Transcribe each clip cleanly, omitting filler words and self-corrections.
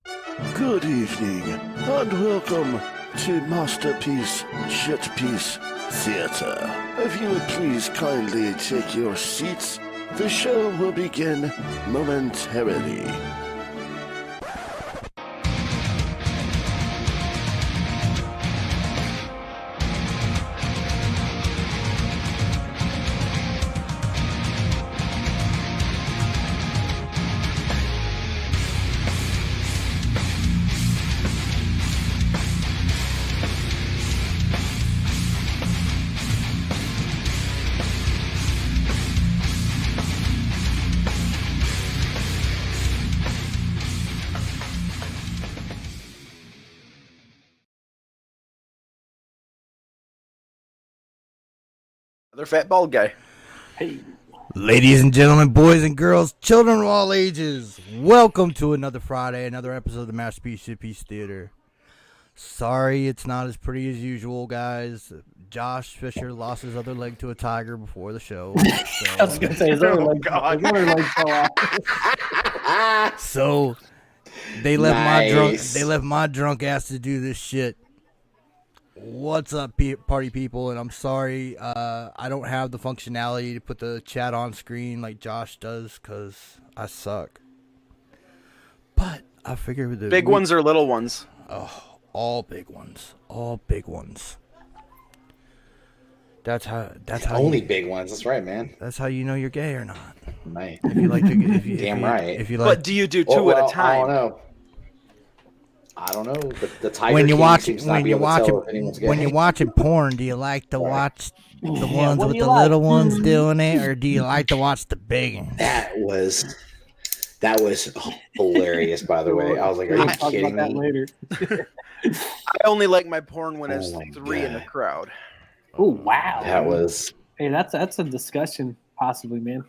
Good evening, and welcome to Masterpiece Shitpiece Theater. If you would please kindly take your seats, the show will begin momentarily. Another fat bald guy. Hey. Ladies and gentlemen, boys and girls, children of all ages, welcome to another Friday, another episode of the Masterpiece Shitpiece Theater. Sorry it's not as pretty as usual, guys. Josh Fisher lost his other leg to a tiger before the show. So, I was gonna say his other leg fell off. So they left my drunk ass to do this shit. What's up, party people? And I'm sorry, I don't have the functionality to put the chat on screen like Josh does because I suck. But I figure the big ones or little ones? Oh, all big ones. All big ones. That's how only big ones. That's right, man. That's how you know you're gay or not. Right. If you like to, right. If you like, but do you do two at a time? I don't know. But the tiger when you king watch seems when not be you able to watch tell if anyone's gay. when you're watching porn, do you like to watch the ones what with do you the like? little ones doing it, or do you like to watch the big ones? That was hilarious. By the way, I was like, "Are you Talk kidding about that me?" later. I only like my porn when it's Oh my three in the God. crowd. Oh wow. That was. Hey, that's a discussion, possibly, man.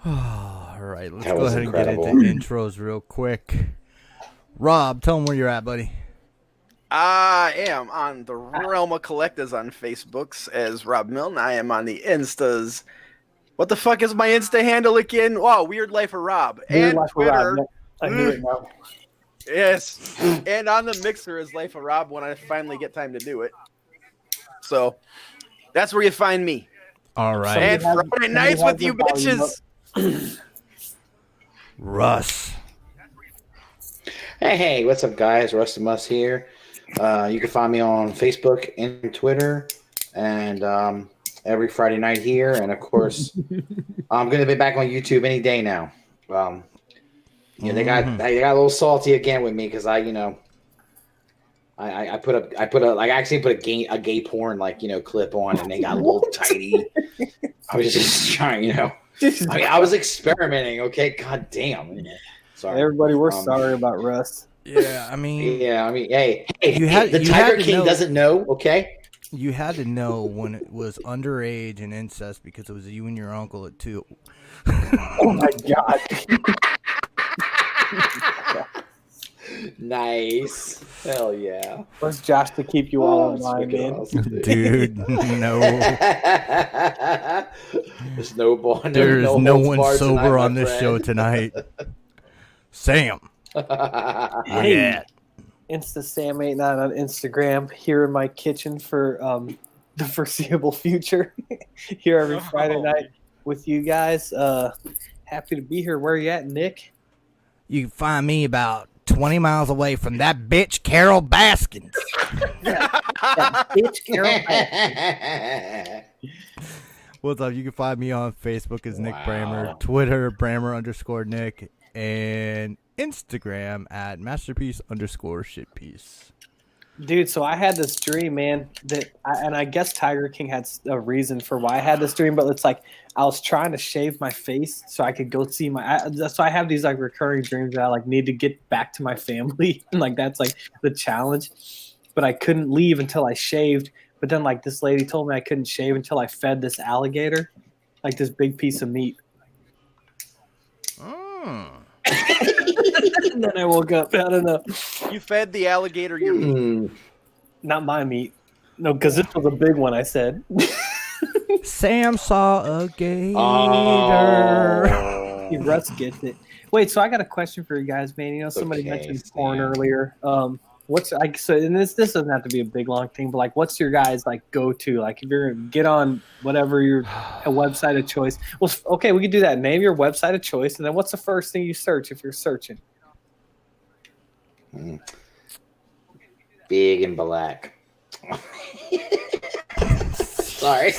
All right, let's That go was ahead incredible. and get into intros real quick. Rob, tell them where you're at, buddy. I am on the Realm of Collectors on Facebooks as Rob Milne. I am on the Instas. What the fuck is my Insta handle again? Wow, Weird Life of Rob. Weird And Life of Twitter. Rob. I knew it now. Yes. And on the Mixer is Life of Rob when I finally get time to do it. So that's where you find me. All right, And Somebody Friday has- nights with somebody you has a volume bitches. Russ. Hey, what's up, guys? Rusty Muss here. You can find me on Facebook and Twitter, and every Friday night here. And of course, I'm going to be back on YouTube any day now. They got a little salty again with me because I actually put a gay porn clip on, and they got a little tighty. I was just trying, I was experimenting. Okay, god damn. Sorry. Everybody, we're sorry about Russ. Yeah, I mean, hey, the you Tiger had to King know- doesn't know. Okay. you had to know when it was underage and incest because it was you and your uncle at 2. Oh my god. Nice. Hell yeah. Where's Josh to keep you all in line, man? Dude, no. There's no There's no holds one barred sober tonight, on my this friend. show tonight. Sam. Hey. Yeah. Insta_Sam89 on Instagram. Here in my kitchen for the foreseeable future. Here every Friday night with you guys. Happy to be here. Where are you at, Nick? You can find me about 20 miles away from that bitch Carol Baskins. That bitch Carol. What's up? You can find me on Facebook as Nick Wow. Bramer, Twitter Bramer_Nick, and Instagram at masterpiece_shitpiece. Dude, so I had this dream, man, and I guess Tiger King had a reason for why I had this dream, but it's like I was trying to shave my face so I could go see so I have these like recurring dreams that I like need to get back to my family, and like that's like the challenge, but I couldn't leave until I shaved. But then like this lady told me I couldn't shave until I fed this alligator, like this big piece of meat. And then I woke up. I don't know. You fed the alligator your meat. Not my meat. No, because this was a big one, I said. Sam saw a gator. Oh. Russ gets it. Wait, so I got a question for you guys, man. You know, somebody mentioned porn earlier. What's like so? And this doesn't have to be a big long thing, but like, what's your guys like go to? Like, if you're gonna get on whatever your website of choice. Well, okay, we can do that. Name your website of choice, and then what's the first thing you search if you're searching? Big and black. Sorry,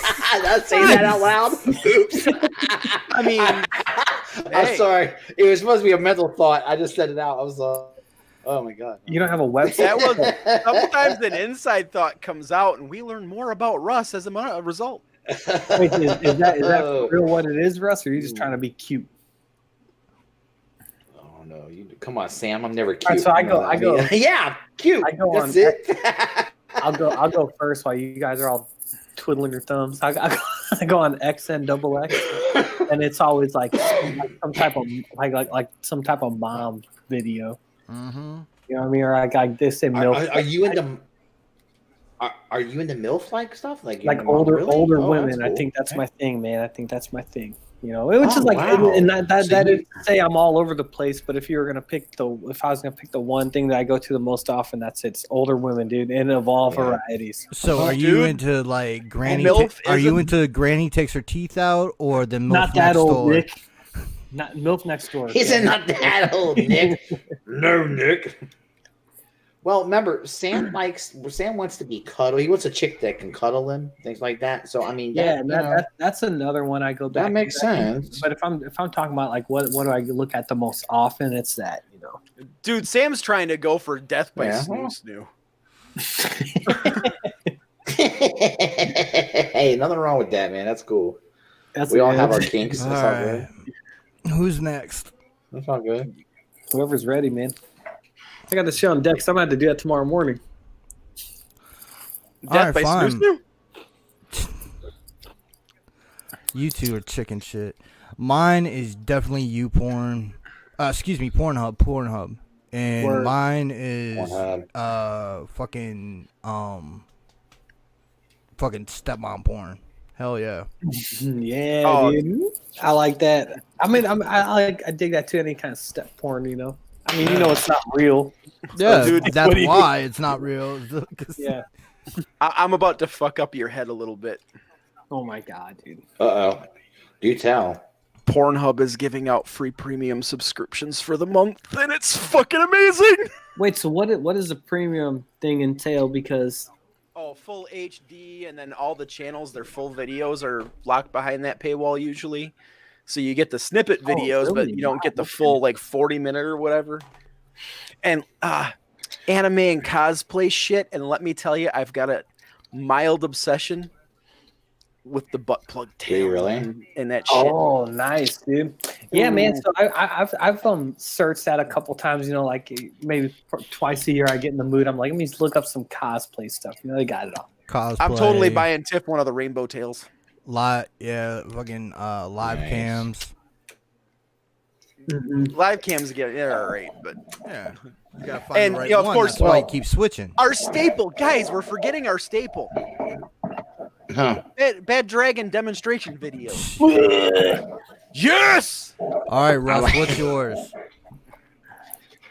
not saying that out loud. Oops. I mean, I'm sorry. It was supposed to be a mental thought. I just said it out. I was oh my god. You don't have a website? That was sometimes an inside thought comes out, and we learn more about Russ as a result. Wait, is that for real what it is, Russ, or are you just trying to be cute? Oh no, come on, Sam. I'm never cute. Right, so I go. Yeah, cute. I go That's on. it. I'll go first while you guys are all twiddling your thumbs. I go on XNXX, and it's always like some type of like some type of mom video. Mm-hmm. You know what I mean? Or like they say MILF. Are you into? Are you into MILF like stuff? Like older really? women? Cool. I think that's my thing, man. I think that's my thing. You know, it was just like, wow. and that is to say I'm all over the place. But if I was gonna pick the one thing that I go to the most often, it's older women, dude, and of all varieties. So, are you into like granny? Are you into granny takes her teeth out, or the MILF not that next old, door? Nick. Not MILF next door. He's not that old, Nick. No, Nick. Well, remember, Sam wants to be cuddled. He wants a chick that can cuddle him, things like that. So I mean, that's another one I go back. That makes sense. But if I'm talking about like what do I look at the most often, it's that, you know. Dude, Sam's trying to go for death by snoo. Hey, nothing wrong with that, man. That's cool. We all have our kinks. That's all good. Who's next? That's all good. Whoever's ready, man. I got the shit on deck, so I'm going to have to do that tomorrow morning. Death by snoo. You two are chicken shit. Mine is definitely Pornhub. And Word. mine is fucking stepmom porn. Hell yeah. Yeah, dude. I like that. I mean, I dig that too. Any kind of step porn, you know. I mean, you know, it's not real. Yeah, dude, that's why it's not real. Yeah. I'm about to fuck up your head a little bit. Oh my god, dude. Uh-oh. Do tell. Pornhub is giving out free premium subscriptions for the month, and it's fucking amazing. Wait, so what does the premium thing entail? Because full HD, and then all the channels, their full videos are locked behind that paywall usually. So you get the snippet videos, really? but you don't get the full 40-minute or whatever. And anime and cosplay shit. And let me tell you, I've got a mild obsession with the butt plug tail. Really? And that shit. oh, nice, dude. Yeah, man. So I've searched that a couple times. You know, like maybe twice a year. I get in the mood. I'm like, let me just look up some cosplay stuff. You know, they got it all. Cosplay. I'm totally buying Tiff one of the rainbow tails. Live Nice. cams. Mm-hmm. Live cams they're all right, but Yeah. You gotta find And, the right of one. course, That's why you keep switching. our staple, guys, we're forgetting our staple. Huh. Bad Dragon demonstration video. Yes. All right, Russ, what's yours?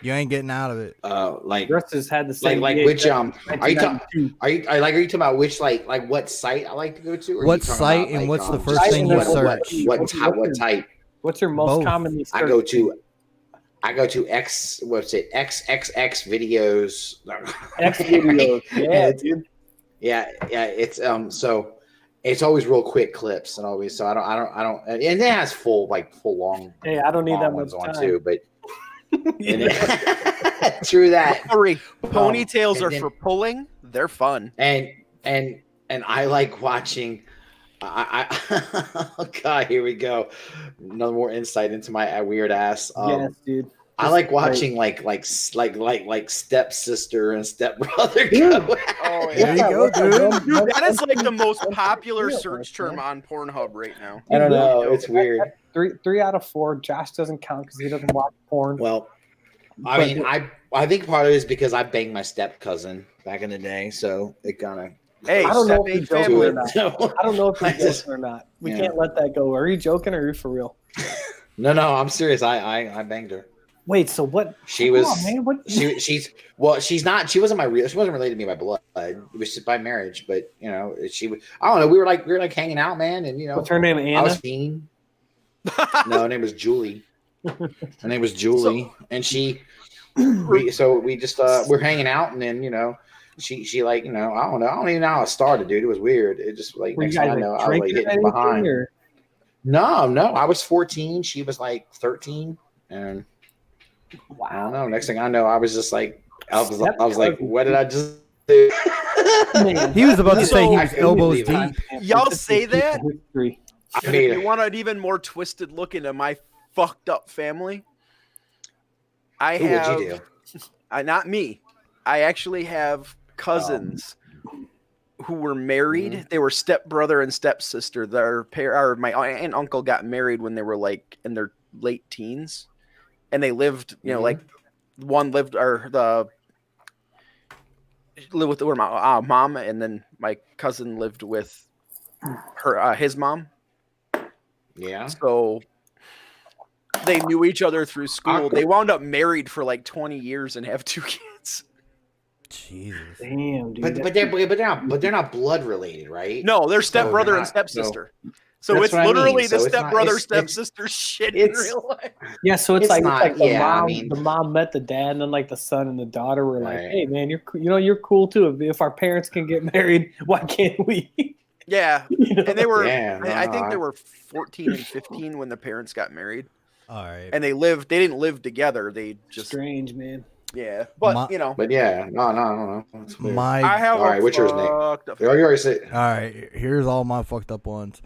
You ain't getting out of it. Like Russ has had the same. like which are you talking about which like what site I like to go to? Or What are you talking site about, and what's the just first thing you what search? What type? What's your most Both. commonly searched? I go to XXX videos. X videos. Yeah, dude. Yeah. It's so it's always real quick clips and always so I don't and it has full long. Hey, I don't need that ones much on time. too, but true that. Sorry, ponytails and are then- for pulling. They're fun. And I like watching. Oh God, here we go. No more insight into my weird ass. Yes, dude. I like watching like stepsister and stepbrother go. Oh There you go, dude. Dude, that is like the most popular search term on Pornhub right now. I don't know. It's weird. 3 out of 4. Josh doesn't count because he doesn't watch porn. Well, I mean, I think part of it is because I banged my step cousin back in the day, so it kind of. Hey, I don't know if step you're eight joking family. or not. I don't know if you're joking or not. We Yeah. can't let that go. Are you joking or are you for real? No, I'm serious. I banged her. Wait, so what? She Come was on, man. What? she's not, she wasn't related to me by blood. It was just by marriage, but you know, I don't know, we were like hanging out, man, and you know, What's her name? I was Anna. fiend. No, her name was Julie. Her name was Julie, and we just we're hanging out, and then you know, she like, you know, I don't even know how it started, dude. It was weird. It just like Were you next thing guys I know, like I was like drinking hitting or from behind. anything? Or? No, I was 14. She was like 13, and I don't know. Next thing I know, I was just like, I was like, what did I just do? Man, He was about to say he I was couldn't elbows believe it. deep. Y'all say that? History. I And mean, if you want an even more twisted look into my fucked up family, I who have would you do? not me. I actually have cousins who were married. Mhm. They were stepbrother and stepsister. My aunt and uncle got married when they were like in their late teens, and they lived, you know, Mhm. like one lived or the lived with my mom, and then my cousin lived with her his mom. Yeah. So they knew each other through school. Awkward. They wound up married for like 20 years and have 2 kids. Jesus. Damn, dude. But they're not blood related, right? No, they're So stepbrother they're and not- stepsister. So That's it's what I mean. literally So the it's not- stepbrother it's- stepsister shit in it's- real life. Yeah, so it's It's like not- the yeah, I mom. mean- The mom met the dad, and then like the son and the daughter were like, Right. "Hey, man, you're cool too. If our parents can get married, why can't we?" Yeah, You know? and they were. Yeah, I think they were 14 and 15 when the parents got married, All right. and they lived. They didn't live together. They just Strange, man. yeah. But My- you know, But yeah, no. That's weird. I have All right, a what's yours, Nick? fucked up- You already said. All right, here's all my fucked up ones.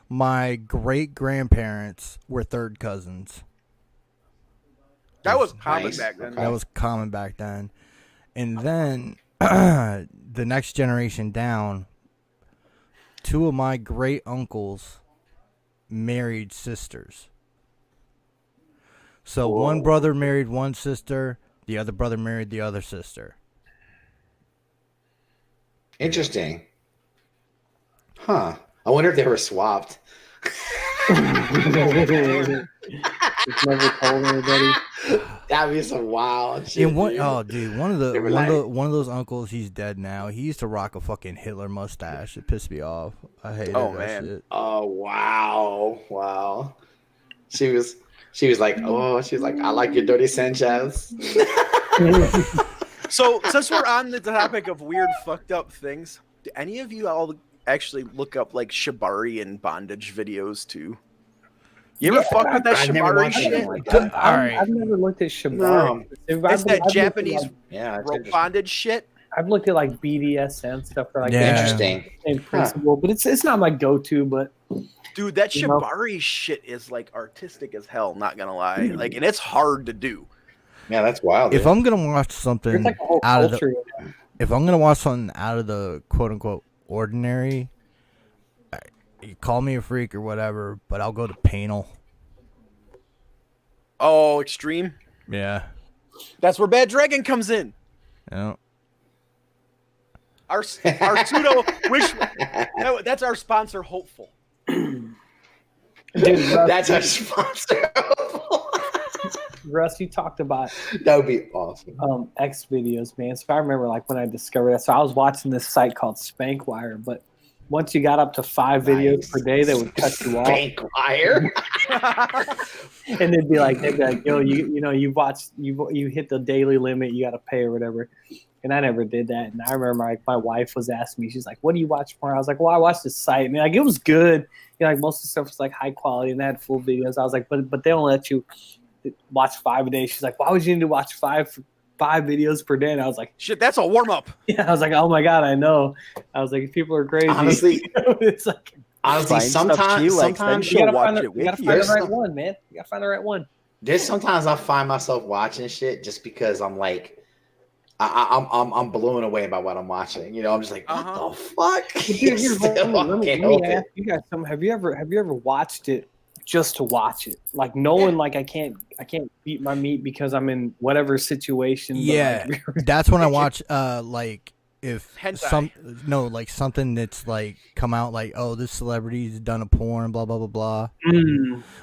My great grandparents were third cousins. That was common Nice. back then. Okay. That was common back then. And then the next generation down, two of my great uncles married sisters. So one brother married one sister, the other brother married the other sister. Interesting. Huh. I wonder if they were swapped. It's never told anybody. That'd be some wild shit. And one, dude. oh, dude, one of They were one of those uncles, he's dead now. He used to rock a fucking Hitler mustache. It pissed me off. I hated Oh, that man. shit. Oh wow. She was like, I like your dirty Sanchez. So since we're on the topic of weird fucked up things, do any of you all actually look up like shibari and bondage videos too? You ever fuck with that I've never shibari watched shit? anything like that. All right. I've never looked at Shibari. No. It's that Japanese Yeah, it's rope interesting. bondage shit. I've looked at like BDSM stuff for like Yeah. the Interesting. same principle, but it's not my go-to. But Dude, that You know? shibari shit is like artistic as hell, not gonna lie. Like, and it's hard to do. Yeah, that's wild. If dude. I'm gonna watch something there's like a whole out of the, culture. if I'm gonna watch something out of the quote unquote ordinary, you call me a freak or whatever, but I'll go to Panel. Oh, extreme. Yeah. That's where Bad Dragon comes in. Yeah. Our pseudo wish. That's our sponsor, Hopeful. Dude, That's our sponsor. Russ, you talked about That would be awesome. X videos, man. So I remember like when I discovered that. So I was watching this site called Spankwire, but once you got up to 5 videos Nice. per day, they would cut you off, Bank wire. and they'd be like, yo, you hit the daily limit, you got to pay or whatever. And I never did that. And I remember like my wife was asking me, she's like, "What do you watch for?" I was like, "Well, I watched this site, and like it was good. You know, like most of the stuff was like high quality and they had full videos." I was like, "But they don't let you watch 5 a day." She's like, "Why would you need to watch five videos per day?" And I was like, Shit, that's a warm up. "Yeah." I was like, "Oh my god, I know." I was like, "People are crazy." Honestly, it's like honestly, Find stuff she likes, then sometimes she'll you gotta watch find it with you. the There's right some- one, man. You gotta find the right one. there's sometimes I find myself watching shit just because I'm like, I'm blown away by what I'm watching. You know, I'm just like, what Uh-huh. the fuck? Dude, here's one- Still, I let me can't help it. ask you guys something. Have you ever watched it just to watch it? Like knowing like I can't beat my meat because I'm in whatever situation. but, Yeah. like, That's when I watch like if Hentai. like something that's like come out like, oh, this celebrity's done a porn, blah blah blah blah.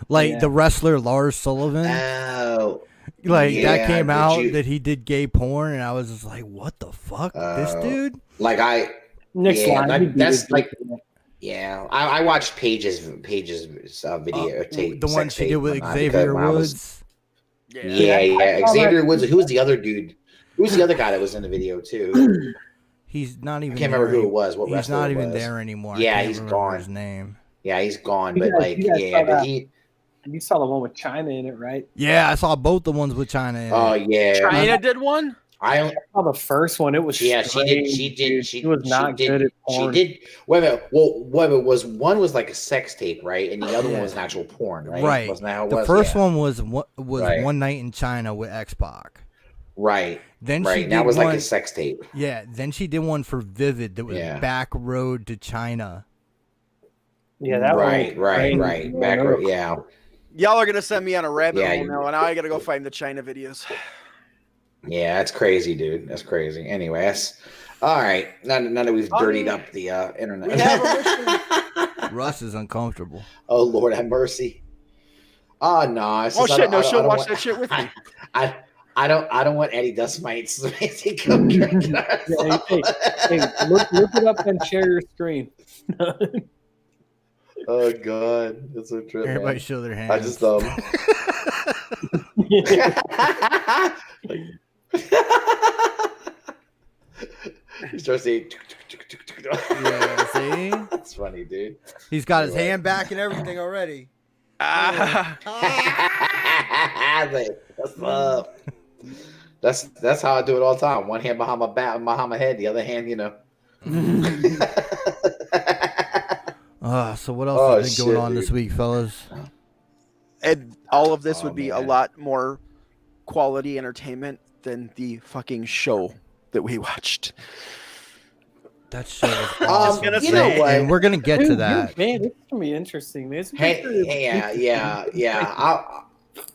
Like the wrestler Lars Sullivan. Oh, like yeah, that came out that he did gay porn, and I was just like, what the fuck, this dude? Like that's like. Yeah, I watched Paige's video tape. The one she did with Xavier Woods. Yeah. Xavier Woods. Who was the other dude? Who was the other guy that was in the video too? He's not even. I can't remember who it was. What he's wrestler not it even was. there anymore. Yeah, he's gone. His name. Yeah, he's gone. But like, but he. You saw the one with China in it, right? Yeah, I saw both the ones with China in it. Oh yeah, China did one. I saw the first one. It was She was not good at porn. She did. Wait a minute. Was one was like a sex tape, right? And the other one was an actual porn, right? Right. Wasn't that how it the was? first one was One Night in China with X-Pac. Right. Then right. That was like a sex tape. Yeah. Then she did one for Vivid that was Back Road to China. Yeah, that right. Back road. Yeah. Y'all are gonna send me on a rabbit hole now, and now I gotta go find the China videos. Yeah, that's crazy, dude. That's crazy. Anyway, all right. Now that we've dirtied up the internet. Russ is uncomfortable. Oh Lord, have mercy. Oh no! Oh shit! No, she'll watch that shit with me. I don't want Eddie Dustmites to come drink. Hey, look it up and share your screen. Oh God, that's a trip. Everybody man. show their hands. I just he starts saying. Yeah, see? That's funny, dude. He's got his hand back and everything already. That's up. That's how I do it all the time. One hand behind my back, behind my head. The other hand, So what else has been going on this week, fellas? And all of this would be a lot more quality entertainment than the fucking show that we watched. That show was awesome. You know what? And we're gonna get to that. Man, it's gonna be interesting. Yeah.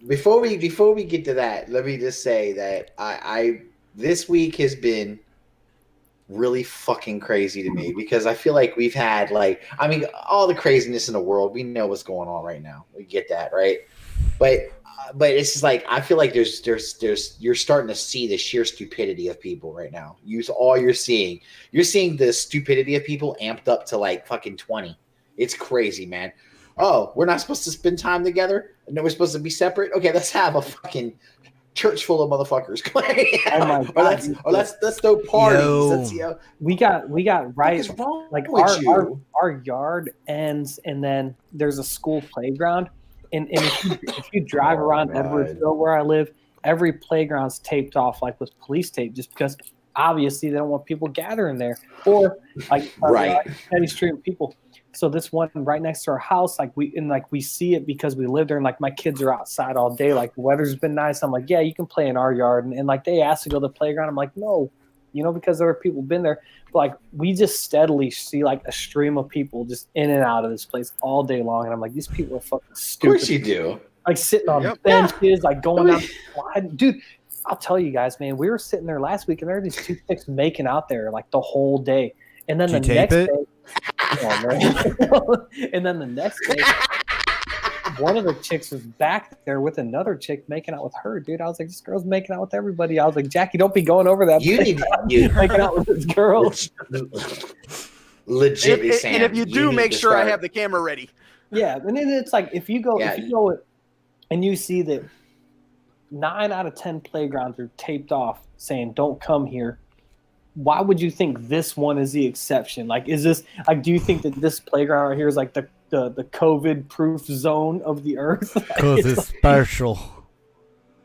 Before we get to that, let me just say that I this week has been really fucking crazy to me because I feel like we've had all the craziness in the world. We know what's going on right now. We get that, right? But it's just like I feel like there's you're starting to see the sheer stupidity of people right now. You're seeing the stupidity of people amped up to like fucking 20. It's crazy, man. Oh, we're not supposed to spend time together? No, we're supposed to be separate? Okay, let's have a fucking church full of motherfuckers. Oh my God. Let's throw parties. We got right. Like our yard ends, and then there's a school playground. And if you drive around Edwardsville where I live, every playground's taped off like with police tape, just because obviously they don't want people gathering there, or Petty Street people. So this one right next to our house, we see it because we live there, and like my kids are outside all day. Like the weather's been nice. I'm like, yeah, you can play in our yard, and like they asked to go to the playground. I'm like, no, because there are people been there. But like we just steadily see like a stream of people just in and out of this place all day long, and I'm like, these people are fucking stupid. Of course you do. Like sitting on benches, like going out, dude. I'll tell you guys, man, we were sitting there last week, and there were these two chicks making out there like the whole day, and then the next day. And then the next day, one of the chicks was back there with another chick making out with her, dude. I was like, this girl's making out with everybody. I was like, Jackie, don't be going over that. You need making out with this girl. Legitly, Sam. And if you do, make sure I have the camera ready. Yeah, and then it's like if you go and you see that 9 out of 10 playgrounds are taped off saying "Don't come here." Why would you think this one is the exception? Like, is this like? Do you think that this playground right here is like the COVID-proof zone of the earth? Because it's special.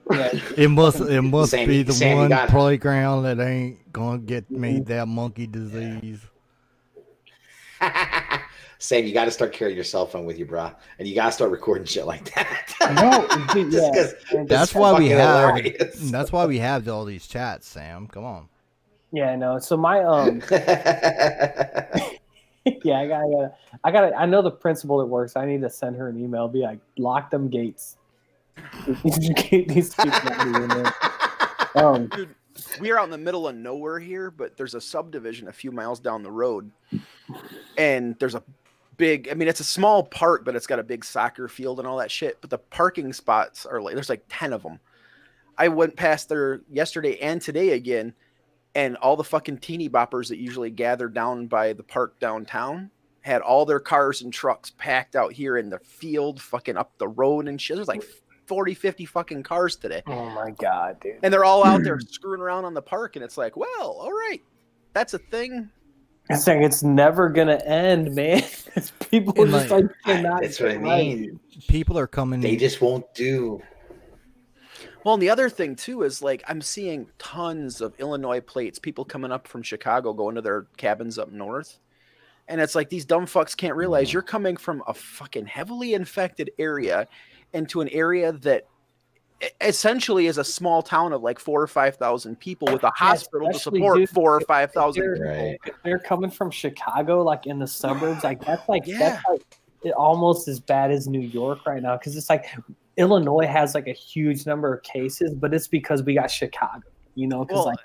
Yeah. It must be the one playground that ain't gonna get me that monkey disease. Sam, you got to start carrying your cell phone with you, bro, and you got to start recording shit like that. No, that's why we have. Hilarious. That's why we have all these chats, Sam. Come on. Yeah, I know. So my I know the principal that works. I need to send her an email. Be like, lock them gates. Get these people out of here, man. we are out in the middle of nowhere here, but there's a subdivision a few miles down the road, and there's a big. I mean, it's a small park, but it's got a big soccer field and all that shit. But the parking spots are like there's like 10 of them. I went past there yesterday and today again, and all the fucking teeny boppers that usually gather down by the park downtown had all their cars and trucks packed out here in the field, fucking up the road and shit. There's like 40, 50 fucking cars today. Oh my God, dude. And they're all out there screwing around on the park. And it's like, well, all right, that's a thing. It's like it's never gonna end, man. People And just like- like cannot. That's what I mean. People are coming. They just won't do. Well, and the other thing too is like I'm seeing tons of Illinois plates, people coming up from Chicago going to their cabins up north. And it's like these dumb fucks can't realize you're coming from a fucking heavily infected area into an area that essentially is a small town of like 4,000 or 5,000 people with a hospital to especially, support dude, 4,000 or 5,000 they're- people. Right. If they're coming from Chicago, like in the suburbs, like that's like Yeah. almost as bad as New York right now, because it's like Illinois has like a huge number of cases, but it's because we got Chicago, you know, because Well, like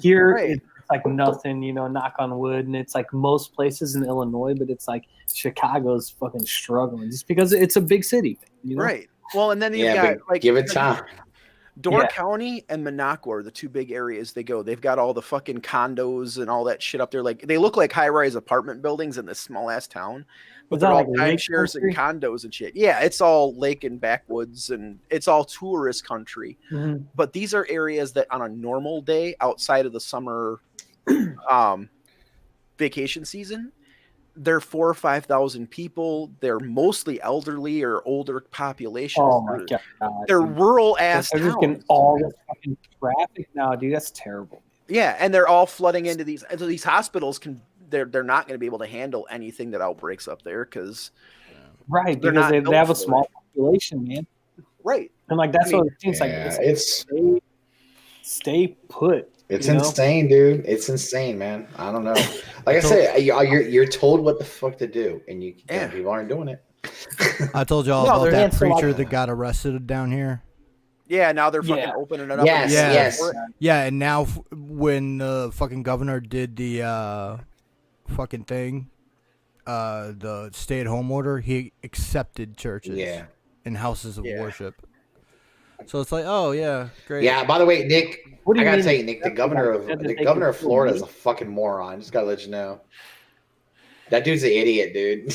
here right. it's like nothing, you know, knock on wood, and it's like most places in Illinois, but it's like Chicago's fucking struggling just because it's a big city, you know? Right. Well, and then you've Yeah, got but like give it time. Door Yeah. County and Minocqua are the two big areas they go. They've got all the fucking condos and all that shit up there. Like they look like high-rise apartment buildings in this small ass town, but Is they're that all like lake timeshares and country? condos and shit. Yeah, it's all lake and backwoods and it's all tourist country. Mhm. But these are areas that on a normal day outside of the summer vacation season, they're 4,000 or 5,000 people. They're mostly elderly or older populations. Oh my God. They're dude. rural ass They're just getting towns. all this fucking traffic now, dude. That's terrible. Yeah, and they're all flooding into these hospitals. They're not going to be able to handle anything that outbreaks up there because Right, They're because not they built have a for small population, man. right. And like that's I mean, what it seems like. Yeah, It's stay put. It's you know? insane, dude. It's insane, man. I don't know. Like I said, you're told what the fuck to do, and Yeah. people aren't doing it. I told y'all No, about they're that dancing like- preacher that got arrested down here. Yeah, now they're fucking Yeah. opening it up. Yes, Yeah. yes. Yeah, and now when the fucking governor did the fucking thing, the stay-at-home order, he accepted churches Yeah. and houses of Yeah. worship. So it's like, oh yeah, great. Yeah. By the way, Nick, What do I you gotta mean tell you, Nick, the governor of Said that they governor could of still Florida is meet? a fucking moron. Just gotta let you know. That dude's an idiot, dude.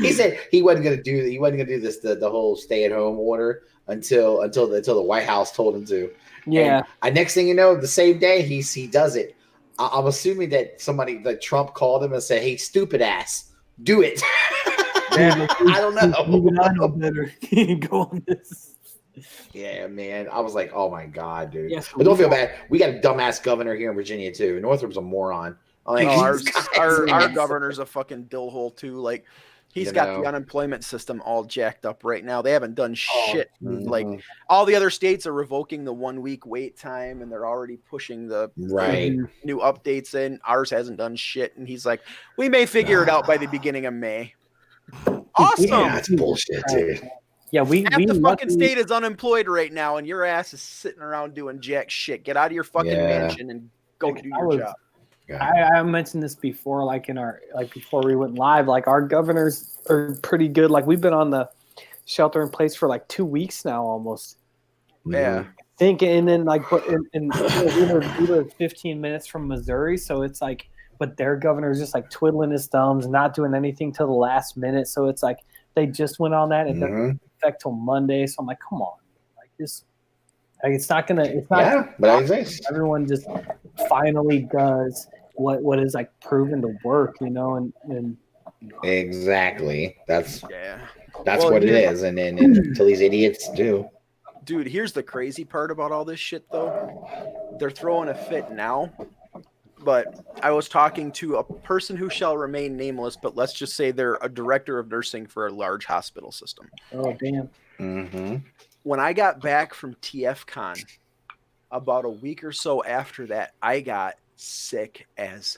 He said he wasn't gonna do this the whole stay at home order until the White House told him to. Yeah, And next thing you know, the same day he does it. I'm assuming that Trump called him and said, "Hey, stupid ass, do it." I don't know. even I know better. Go on this. Yeah, man. I was like, oh my God, dude. Yes, But don't feel bad. We got a dumbass governor here in Virginia too. Northrop's a moron. I'm like, No, these guys, our man. governor's a fucking dillhole too. Like he's You got know. the unemployment system all jacked up right now. They haven't done shit. Like Mhm. all the other states are revoking the 1 week wait time, and they're already pushing the Right. new updates in. Ours hasn't done shit, and he's like, "We may figure it out by the beginning of May." Awesome. Yeah, that's bullshit, dude. Yeah, we Half the fucking luckily- state is unemployed right now, and your ass is sitting around doing jack shit. Get out of your fucking Yeah. mansion and go do I your was- job. I mentioned this before, like before we went live. Like our governors are pretty good. Like we've been on the shelter in place for like 2 weeks now, almost. Yeah. And then like, but and we were 15 minutes from Missouri, so it's like, but their governor is just like twiddling his thumbs, not doing anything till the last minute. So it's like they just went on that, and it doesn't affect till Monday. So I'm like, come on, like this, like it's not. Yeah, but I exist. Everyone just finally does what is like proven to work, you know, and Exactly. That's Yeah. what it is. And then until these idiots do. Dude, here's the crazy part about all this shit, though. They're throwing a fit now, but I was talking to a person who shall remain nameless, but let's just say they're a director of nursing for a large hospital system. oh damn, Mm-hmm. When I got back from TFCon, about a week or so after that, I got sick as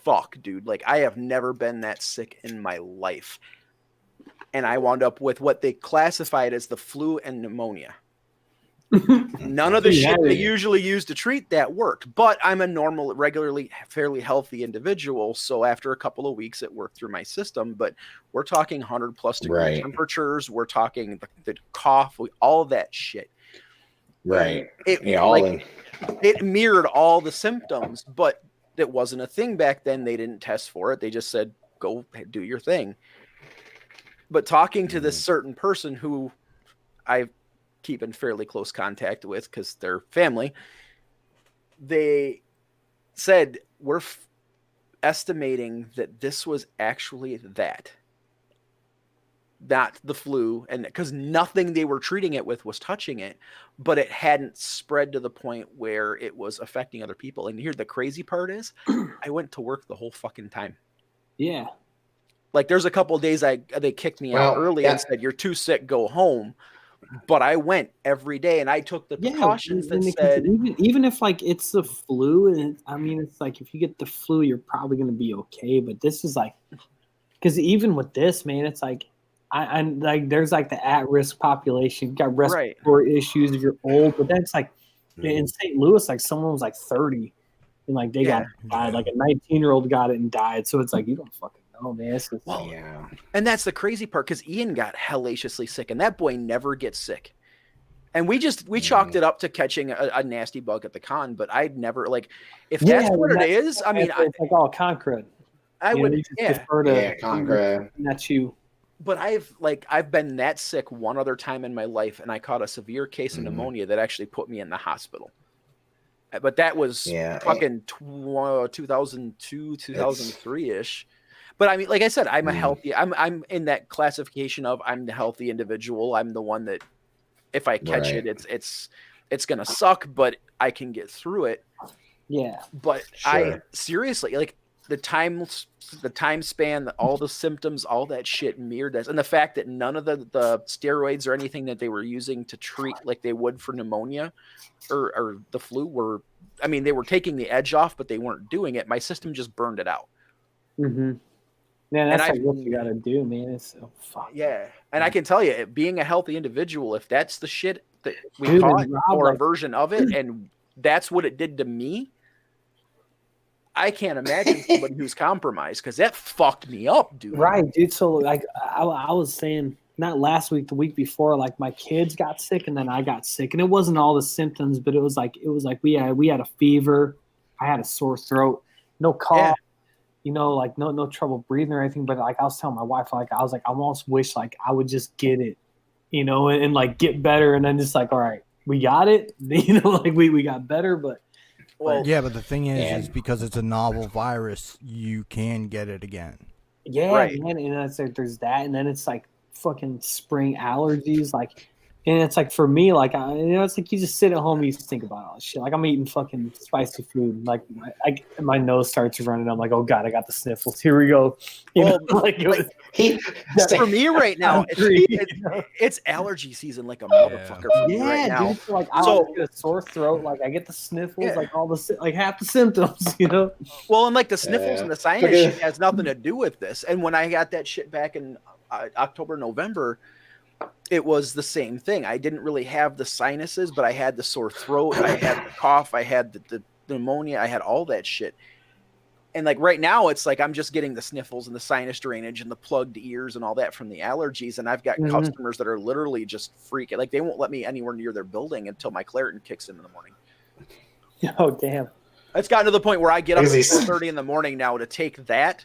fuck, dude. Like, I have never been that sick in my life. And I wound up with what they classified as the flu and pneumonia. None of the shit they usually use to treat that worked. But I'm a normal, regularly, fairly healthy individual. So after a couple of weeks, it worked through my system. But we're talking 100+ degree temperatures. We're talking the cough, all that shit. Right. It mirrored all the symptoms, but it wasn't a thing back then. They didn't test for it. They just said, go do your thing. But talking to this certain person who I keep in fairly close contact with because they're family, they said, we're estimating that this was actually not the flu, and because nothing they were treating it with was touching it, but it hadn't spread to the point where it was affecting other people. And here the crazy part is I went to work the whole fucking time. Yeah. Like there's a couple of days they kicked me out early and said, you're too sick, go home. But I went every day and I took the precautions that said, even if like it's the flu, and I mean, it's like if you get the flu, you're probably going to be okay. But this is like, because even with this, man, it's like, I'm like, there's like the at-risk population. You've got respiratory issues if you're old, but that's like in St. Louis, like someone was like 30 and like they died. Like a 19-year-old got it and died. So it's like, you don't fucking know, man. It's just, and that's the crazy part because Ian got hellaciously sick and that boy never gets sick. And we chalked it up to catching a nasty bug at the con, but I'd never if that's what it is. I mean, it's like all concrete. I would defer to concrete. That's you. But I've been that sick one other time in my life, and I caught a severe case of pneumonia that actually put me in the hospital. But that was fucking 2002, 2003 ish. But I mean, like I said, I'm a healthy. I'm in that classification of I'm the healthy individual. I'm the one that if I catch it, it's gonna suck, but I can get through it. Yeah. But I seriously the time span, all the symptoms, all that shit mirrored this. And the fact that none of the steroids or anything that they were using to treat like they would for pneumonia or the flu they were taking the edge off, but they weren't doing it. My system just burned it out. Mm-hmm. Man, that's what you got to do, man. It's so fuck. Yeah. And I can tell you, being a healthy individual, if that's the shit that we caught or a version of it, and that's what it did to me, I can't imagine somebody who's compromised because that fucked me up, dude. Right, dude. So like I was saying, not last week, the week before, like my kids got sick and then I got sick, and it wasn't all the symptoms, but it was like we had a fever, I had a sore throat, no cough, like no trouble breathing or anything. But like I was telling my wife, I almost wish like I would just get it, and like get better, and then just like, all right, we got it, like we got better, but. Well, yeah, but the thing is because it's a novel virus, you can get it again. Yeah, man, and it's like there's that, and then it's like fucking spring allergies, like, and it's like for me, like it's like you just sit at home, and you just think about all this shit. Like I'm eating fucking spicy food, like my nose starts running. I'm like, oh god, I got the sniffles. Here we go. For me right now, it's allergy season like a motherfucker for me right now. Dude, so like I get a sore throat, like I get the sniffles, like all the like half the symptoms, Well, and like the sniffles and the sinus shit has nothing to do with this. And when I got that shit back in October, November, it was the same thing. I didn't really have the sinuses, but I had the sore throat, I had the cough, I had the pneumonia, I had all that shit. And like right now, it's like I'm just getting the sniffles and the sinus drainage and the plugged ears and all that from the allergies. And I've got customers that are literally just freaking. Like they won't let me anywhere near their building until my Claritin kicks in the morning. Oh, damn. It's gotten to the point where I get up at 4:30 in the morning now to take that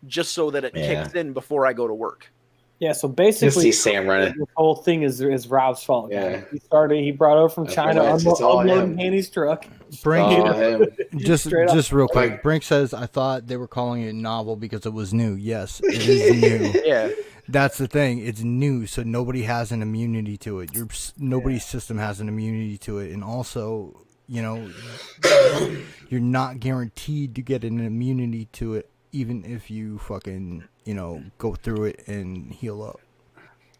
just so that it kicks in before I go to work. Yeah, so basically, see Sam running. The whole thing is Rob's fault. Yeah, he brought over from China, unloading Haney's truck. Brink, just real quick. Brink says, "I thought they were calling it novel because it was new." Yes, it is new. Yeah, that's the thing. It's new, so nobody has an immunity to it. Nobody's system has an immunity to it, and also, you're not guaranteed to get an immunity to it, even if you fucking go through it and heal up.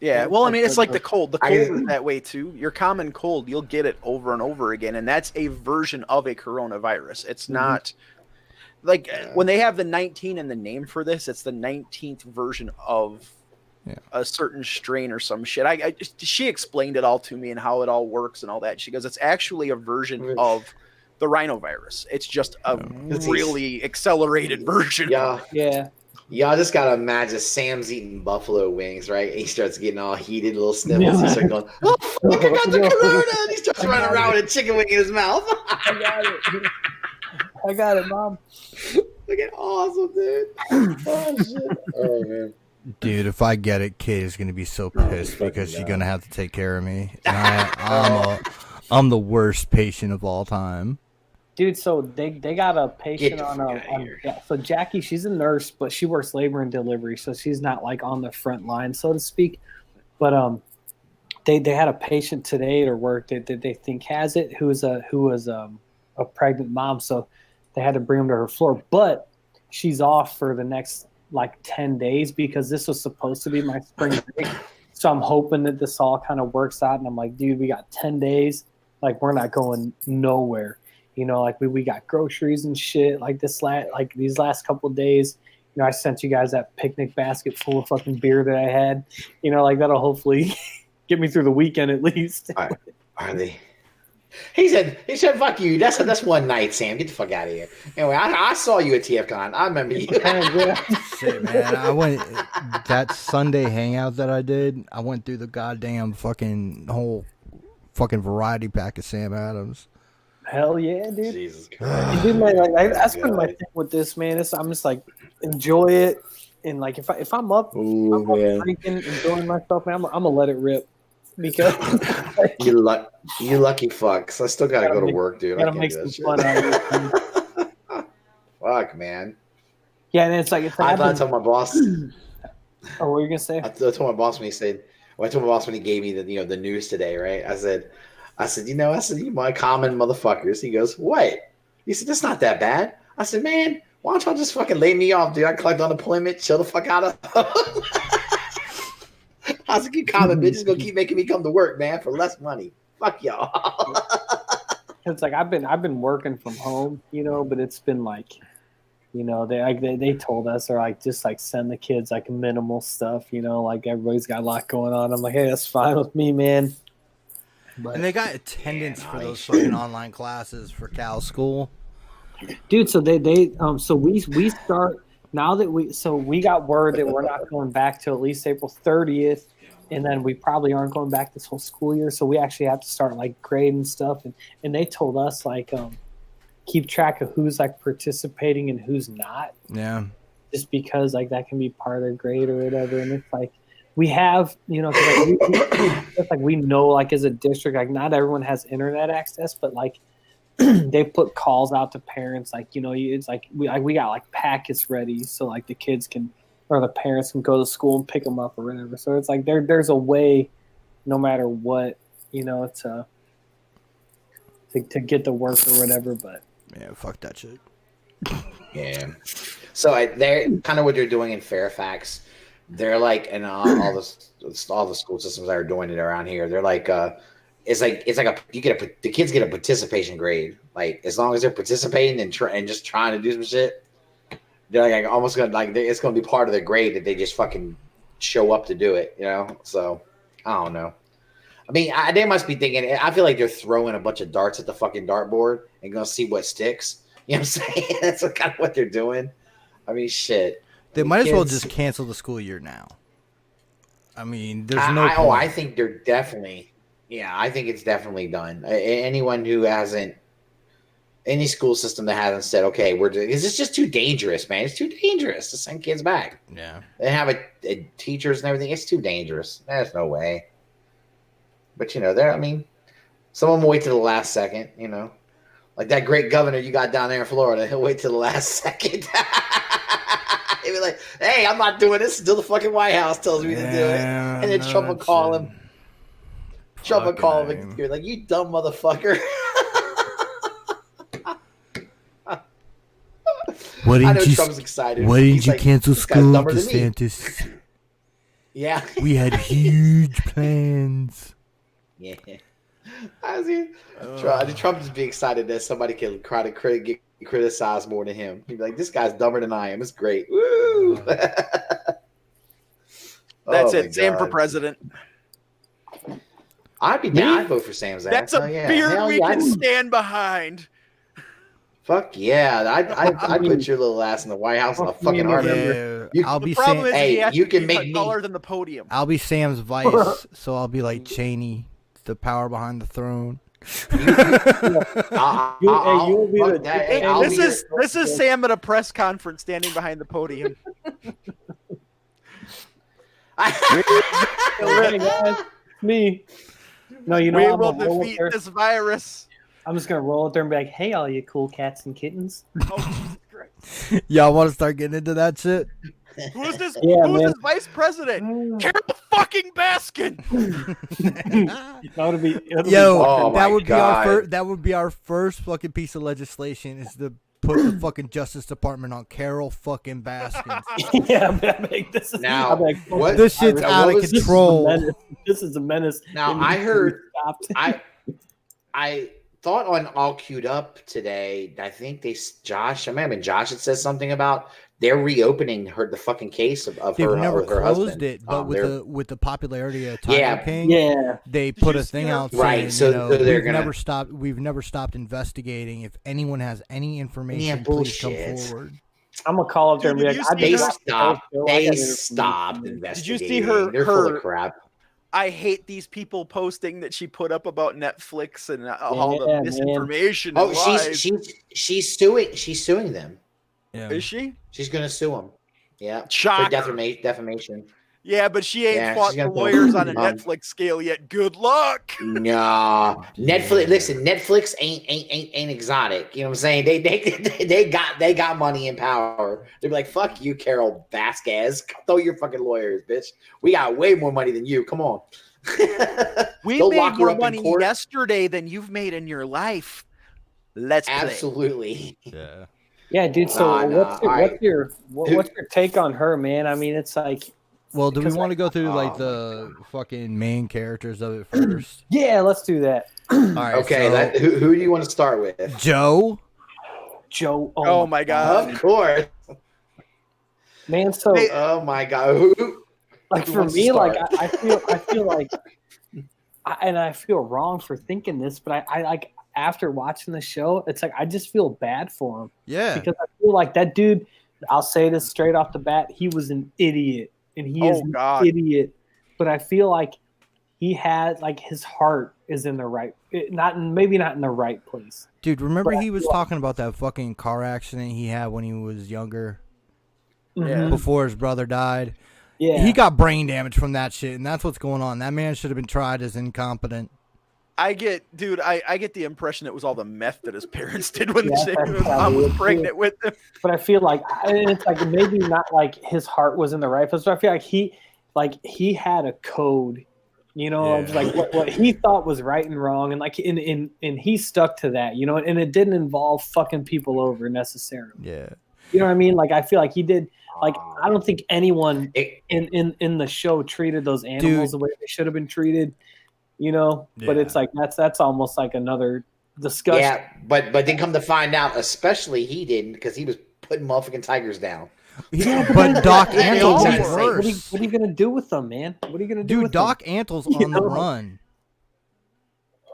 Yeah, well, I mean, it's like the cold. The cold is that way too. Your common cold, you'll get it over and over again, and that's a version of a coronavirus. It's not like when they have the 19 in the name for this, it's the 19th version of a certain strain or some shit. She explained it all to me and how it all works and all that. She goes, it's actually a version of the rhinovirus. It's just a really accelerated version. Yeah. Yeah. Y'all just gotta imagine Sam's eating buffalo wings, right? And he starts getting all heated, little sniffles. He starts going, "Oh fuck, I got the corona!" And he starts running around with a chicken wing in his mouth. I got it, Mom. Looking awesome, dude. Oh shit. Oh man. Dude, if I get it, Kate is gonna be so pissed because she's gonna have to take care of me. And I'm the worst patient of all time. Dude, so they got a patient so Jackie, she's a nurse, but she works labor and delivery, so she's not like on the front line, so to speak. But they had a patient today at her work that they think has it, who was a pregnant mom, so they had to bring him to her floor. But she's off for the next like 10 days because this was supposed to be my spring break. So I'm hoping that this all kind of works out. And I'm like, dude, we got 10 days. Like, we're not going nowhere. You know, like we got groceries and shit like these last couple of days. You know, I sent you guys that picnic basket full of fucking beer that I had. You know, like that'll hopefully get me through the weekend at least. Are they? He said, fuck you. That's one night, Sam. Get the fuck out of here. Anyway, I saw you at TFCon. I remember you. Shit, man. I went that Sunday hangout that I did. I went through the goddamn whole variety pack of Sam Adams. Hell yeah, dude. Jesus Christ. Dude, man, like, that's been my thing with this, man. I'm just like, enjoy it. And like, if I'm up, drinking, enjoying myself, man, I'm gonna let it rip. Because you lucky fucks. I still gotta go to work, dude. Gotta make some fun out of it. Fuck, man. Yeah, and it's like I told my boss. Oh, what were you gonna say? I told my boss when he gave me the news today, right? I said, you my common motherfuckers. He goes, what? He said, that's not that bad. I said, man, why don't y'all just fucking lay me off, dude? I collect unemployment, chill the fuck out of. I was like, you common bitches gonna keep making me come to work, man, for less money. Fuck y'all. It's like I've been working from home, but it's been like, they told us they're like just like send the kids like minimal stuff, like everybody's got a lot going on. I'm like, hey, that's fine with me, man. But, and they got attendance for those fucking online classes for Cal School, dude. So so we start now that we got word that we're not going back till at least April 30th. And then we probably aren't going back this whole school year. So we actually have to start like grading stuff. And they told us like keep track of who's like participating and who's not. Yeah. Just because like that can be part of their grade or whatever. And it's like we have, like we know like as a district, like not everyone has internet access, but like they put calls out to parents. Like, it's like we got like packets ready. So like the kids can, or the parents can go to school and pick them up or whatever. So it's like there's a way, no matter what, to get the work or whatever. But yeah, fuck that shit. Yeah. So they're kind of what they're doing in Fairfax. They're like, and all the school systems that are doing it around here. They're like, it's like the kids get a participation grade. Like as long as they're participating and just trying to do some shit. They're like almost gonna it's gonna be part of their grade that they just fucking show up to do it, So I don't know. I mean, they must be thinking. I feel like they're throwing a bunch of darts at the fucking dartboard and gonna see what sticks. You know what I'm saying? That's kind of what they're doing. I mean, shit. They might as well just cancel the school year now. I mean, there's no point. I think they're definitely. Yeah, I think it's definitely done. Anyone who hasn't. Any school system that hasn't said, okay, it's just too dangerous, man. It's too dangerous to send kids back. Yeah. They have teachers and everything. It's too dangerous. There's no way. But, someone will wait till the last second, Like that great governor you got down there in Florida. He'll wait till the last second. He'll be like, hey, I'm not doing this until the fucking White House tells me to do it. And then Trump will call him. Trump will call him. You're like, you dumb motherfucker. Why didn't Trump's excited. Why didn't you cancel school, DeSantis? Yeah. We had huge plans. Yeah. Trump just be excited that somebody can try to get criticized more than him. He'd be like, this guy's dumber than I am. It's great. Woo! That's Oh my it. Sam for God. president. I'd be down. I'd vote for Sam's ass. That's a Hell yeah. beard Hell we yeah. can stand behind. Fuck yeah. I'd put your little ass in the White House in a Fuck me fucking in heartbeat. November. Yeah, You- I'll The be problem is Hey, he has you to can be make me- taller than the podium. I'll be Sam's vice, so I'll be like Cheney, the power behind the throne. You'll be the- Hey, I'll be This is Sam at a press conference standing behind the podium. Hey, guys, me. No, you know We I'm will gonna roll defeat there. this virus. I'm just gonna roll it there and be like, "Hey, all you cool cats and kittens." Oh, Jesus Christ. Y'all want to start getting into that shit? Who's this? Yeah, who's man. this vice president? Carol fucking Baskin. That would be. Yo, Oh that my would be God. that would be our first fucking piece of legislation is to put the fucking Justice Department on Carol fucking Baskins. Yeah, I'm like, this is Now, I'm like, what- This shit's Now, out what of was- control. This is a menace. Now, It needs I to be heard- stopped. I thought on All Queued Up today, I think Josh, I remember Josh had said something about they're reopening the fucking case of They've her, never with her closed husband. it, but They're- with the popularity of Tiger Yeah. King, Yeah, they Did put you a see thing her- out Right, saying, so you know, they're we've gonna- never stopped investigating. If anyone has any information, Yeah, please come bullshit. forward. I'm gonna call up there and be Dude, like, did I you They did see not stopped. post, so I They got stopped information. investigating. Did you see her- They're full her- of crap. I hate these people posting that she put up about Netflix and all Yeah, the man. misinformation. Oh, and lies. she's suing them. Yeah. Is she? She's gonna sue them. Yeah, for Shocker. defamation. Yeah, but she ain't Yeah, fought she's the gonna- lawyers on a Um, Netflix scale yet. Good luck. Nah, Netflix. Listen, Netflix ain't exotic. You know what I'm saying? They got money and power. They'd be like, "Fuck you, Carol Vasquez. Throw your fucking lawyers, bitch. We got way more money than you. Come on." We They'll made lock you more up in money court. yesterday than you've made in your life. Let's play. Absolutely. Yeah. Yeah, dude. So Nah, what's your take on her, man? I mean, it's like, Well, do we Because, want to go through like oh the fucking main characters of it first? yeah, let's do that. All right. Okay, so, who do you want to start with? Joe. Joe. Oh my God. Of course. man. So Hey, Oh my God. Who like who for wants to me, like start? I feel like, and I feel wrong for thinking this, but I like after watching the show, it's like I just feel bad for him Yeah. because I feel like that dude. I'll say this straight off the bat: he was an idiot, and he is Oh, an God. idiot. But I feel like he had like his heart is in the right, maybe not in the right place. Dude, remember But- he was talking about that fucking car accident he had when he was younger, Mhm. before his brother died? Yeah, He got brain damage from that shit, and that's what's going on. That man should have been tried as incompetent. I get the impression it was all the meth that his parents did when Yeah, his that's mom probably was it, too. pregnant with him. But I feel like it's like maybe not like his heart was in the right place. But I feel like he had a code, you know, of Yeah. like what he thought was right and wrong, and like and he stuck to that, you know, and it didn't involve fucking people over necessarily. Yeah. You know what I mean? Like I feel like he did. Like I don't think anyone It- in the show treated those animals Dude. the way they should have been treated. You know, but Yeah. it's like that's almost like another discussion. Yeah, but then come to find out, especially he didn't because he was putting motherfucking tigers down. But Doc Yeah, Antle's all is right. worse. What are you gonna do with them, man? What are you gonna do Dude, with Doc them? Antle's You on the know? run.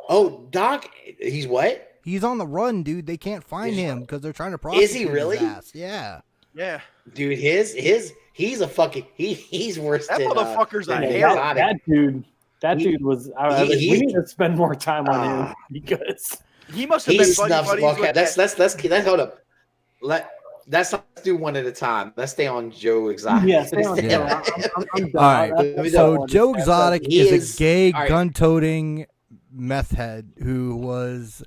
Oh, Doc, he's what? He's on the run, dude. They can't find Is- him because they're trying to Is prosecute he his really? ass. Yeah. Yeah, Dude, he's a fucking he's worse that than motherfucker's than a Yeah, hero. Exotic. that He- dude was. he- we need to spend more time on him Ah. because He must have He been buddy snuffs. buddies Okay, with let's hold up. Let's do one at a time. Let's stay on Joe Exotic. yeah, stay on. Yeah. I'm done. All right. That's So all I Joe wanted to say. Exotic He is is- a gay all right. gun-toting meth head who was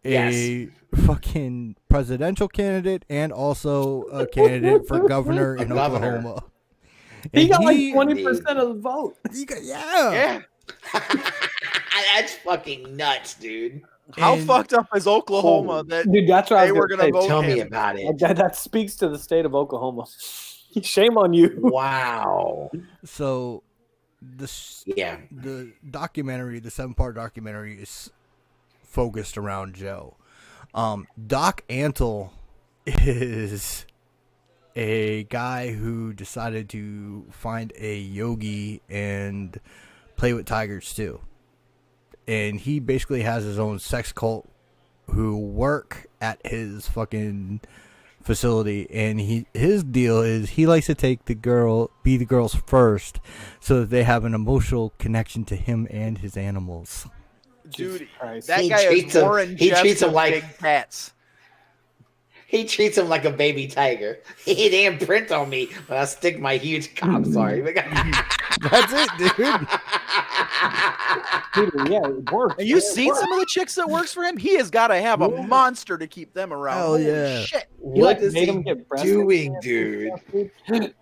a fucking presidential candidate and also a candidate for governor in governor. Oklahoma. He And got like 20% of the vote. Yeah. That's fucking nuts, dude. How And- fucked up is Oklahoma that Dude, that's what I they was were gonna gonna say. vote Tell me him? about it. That speaks to the state of Oklahoma. Shame on you. Wow. So Yeah. the documentary, the 7-part documentary, is focused around Joe. Doc Antle is a guy who decided to find a yogi and play with tigers too. And he basically has his own sex cult who work at his fucking facility, and his deal is he likes to be the girls first so that they have an emotional connection to him and his animals. Dude, Christ. that He guy treats is him- Warren he Jeffs treats him with like- big cats. He treats him like a baby tiger. He didn't print on me when I stick my huge cock. Sorry. That's it, dude. Dude, yeah, it works. And you It seen works. some of the chicks that works for him? He has got to have a Yeah. monster to keep them around. Hell Holy yeah. shit. He, What like, is made he him get breast doing, implants dude? and stuff, dude.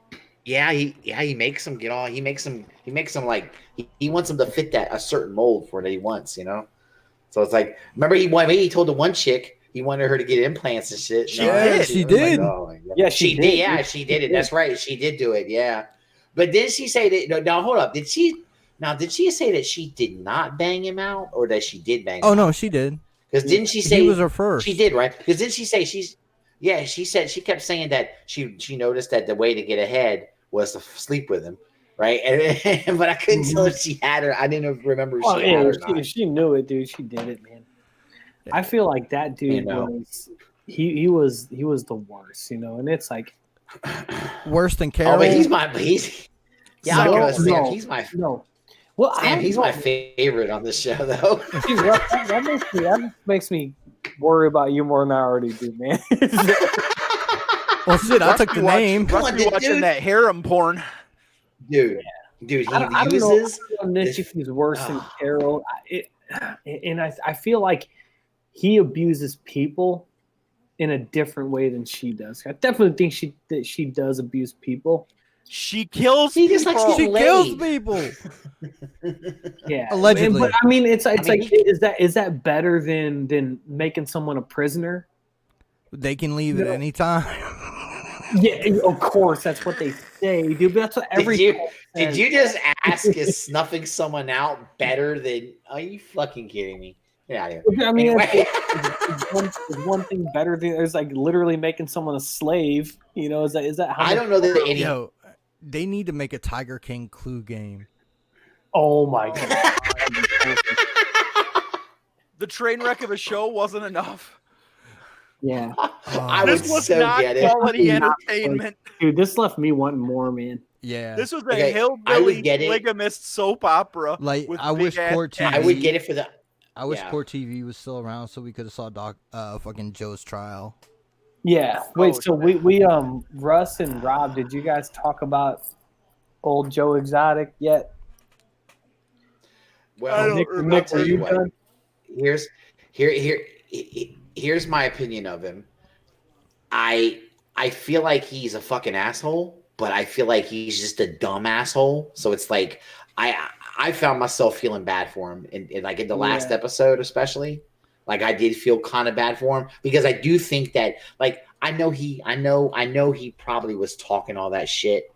Yeah, he makes them get all. He makes them like he wants them to fit that a certain mold for that he wants, you know. So it's like, remember he told the one chick he wanted her to get implants and shit. She did. She I was like, did. oh my God. Yeah, she did. Yeah, she did it. That's right. She did do it. Yeah, but didn't she say that? No, hold up. Did she say that she did not bang him out, or that she did bang? Oh him no, out? she did. Because didn't she say He was her first. She did, right? Because didn't she say she said she kept saying that she noticed that the way to get ahead was to sleep with him, right? And but I couldn't tell if she had her. I didn't remember if Oh, she had yeah, her or not. she knew it, dude. She did it, man. I feel like that dude You know. was he was the worst, you know. And it's like, Worse than Carol. Oh, but he's yeah. I No, gotta say, no. he's my no. Well, Sam. He's my favorite. favorite on the show, though. that makes me worry about you more than I already do, man. Well, shit, I took the name. Come on, Rusty watching dude. that harem porn. Dude, he I don't uses. know Nick if he's worse than Oh. Carol. And I feel like he abuses people in a different way than she does. I definitely think that she does abuse people. She kills He just likes people. She Laid. kills people. Yeah, Allegedly. But I mean, it's like mean, is that better than making someone a prisoner? They can leave at No. any time. Yeah, of course, that's what they say, dude. But that's what every Did you just ask is snuffing someone out better than? Are you fucking kidding me? Yeah, I mean, Anyway. is one thing better than there's like literally making someone a slave. You know, is that how? I don't know that any. Yo, they need to make a Tiger King Clue game. Oh my god. The train wreck of a show wasn't enough. Yeah, I This would was so not get it. quality Not entertainment. dude, this left me wanting more, man. Yeah. This was a Okay, I hillbilly would get it. ligamist soap opera. Like, with I wish big-ass Court cats. I would get it for the. I wish Yeah. Court TV was still around so we could have saw fucking Joe's trial. Yeah. Wait, Oh, so we Russ and Rob, did you guys talk about old Joe Exotic yet? I Well, don't Nick, remember. Nick, tell were you you what. done? Here's my opinion of him. I feel like he's a fucking asshole, but I feel like he's just a dumb asshole. So it's like I found myself feeling bad for him in like in the last Yeah. episode, especially. Like I did feel kind of bad for him because I do think that like I know he probably was talking all that shit.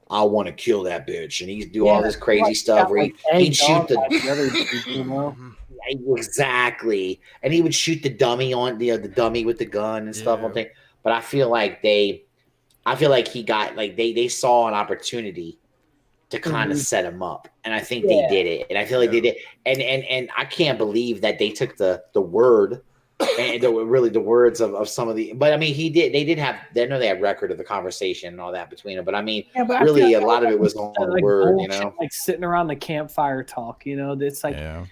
I want to kill that bitch, and he's do all this crazy Like, stuff got, where like, he'd egged shoot on the by the other dude, you know? exactly, and he would shoot the dummy on the dummy with the gun and stuff Yeah. on thing. But I feel like he got like they saw an opportunity to kind of set him up, and I think Yeah. they did it. And I feel like they did, and I can't believe that they took the word and the words of some of the. But I mean, they know they had record of the conversation and all that between them. But I mean, Yeah, but I really, feel a lot of it was on like word, you bullshit, know. like sitting around the campfire talk, you know. It's like Yeah.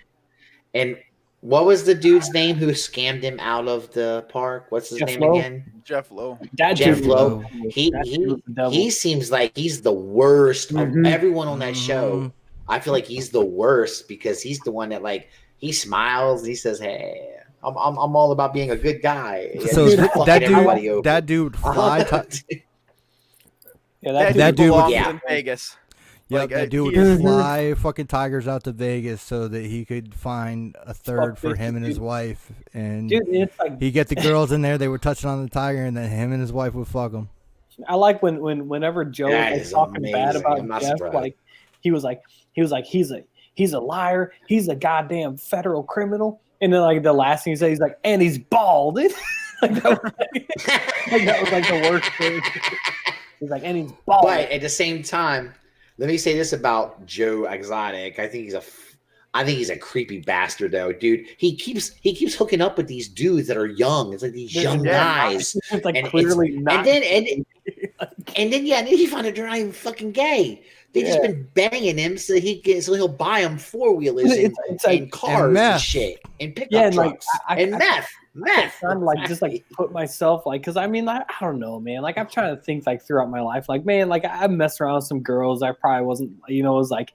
And what was the dude's name who scammed him out of the park? What's his Jeff name Lowe? again? Jeff Lowe. that Jeff dude. Lowe. Was- He that dude was the devil. he seems like he's the worst Mhm. of everyone on that show. Mhm. I feel like he's the worst because he's the one that like he smiles and he says, "Hey, I'm all about being a good guy." And So he's th- fucking that everybody dude, over. that dude fly. Yeah, That, That dude dude belongs was- in Vegas. Yep, Like, that dude would he is- fly fucking tigers out to Vegas so that he could find a third for him and his wife, and dude, it's like he'd get the girls in there. They were touching on the tiger, and then him and his wife would fuck them. I like whenever Joe That was is talking bad amazing. about I'm not Jeff, surprised. like he was like he's a liar, he's a goddamn federal criminal, and then like the last thing he said, he's like, and he's bald. Like, that was like the worst thing. He's like, and he's bald. But at the same time, let me say this about Joe Exotic. I think he's a creepy bastard, though, dude. He keeps hooking up with these dudes that are young. It's like these young guys, It's like and clearly not. And then you find out they're not even fucking gay. They just been banging him so he'll buy them 4-wheelers and cars and shit and pickup trucks and meth. I'm like just like put myself like, because I mean, like, I don't know, man. Like I'm trying to think like throughout my life, like, man, like I messed around with some girls. I probably wasn't, it was like,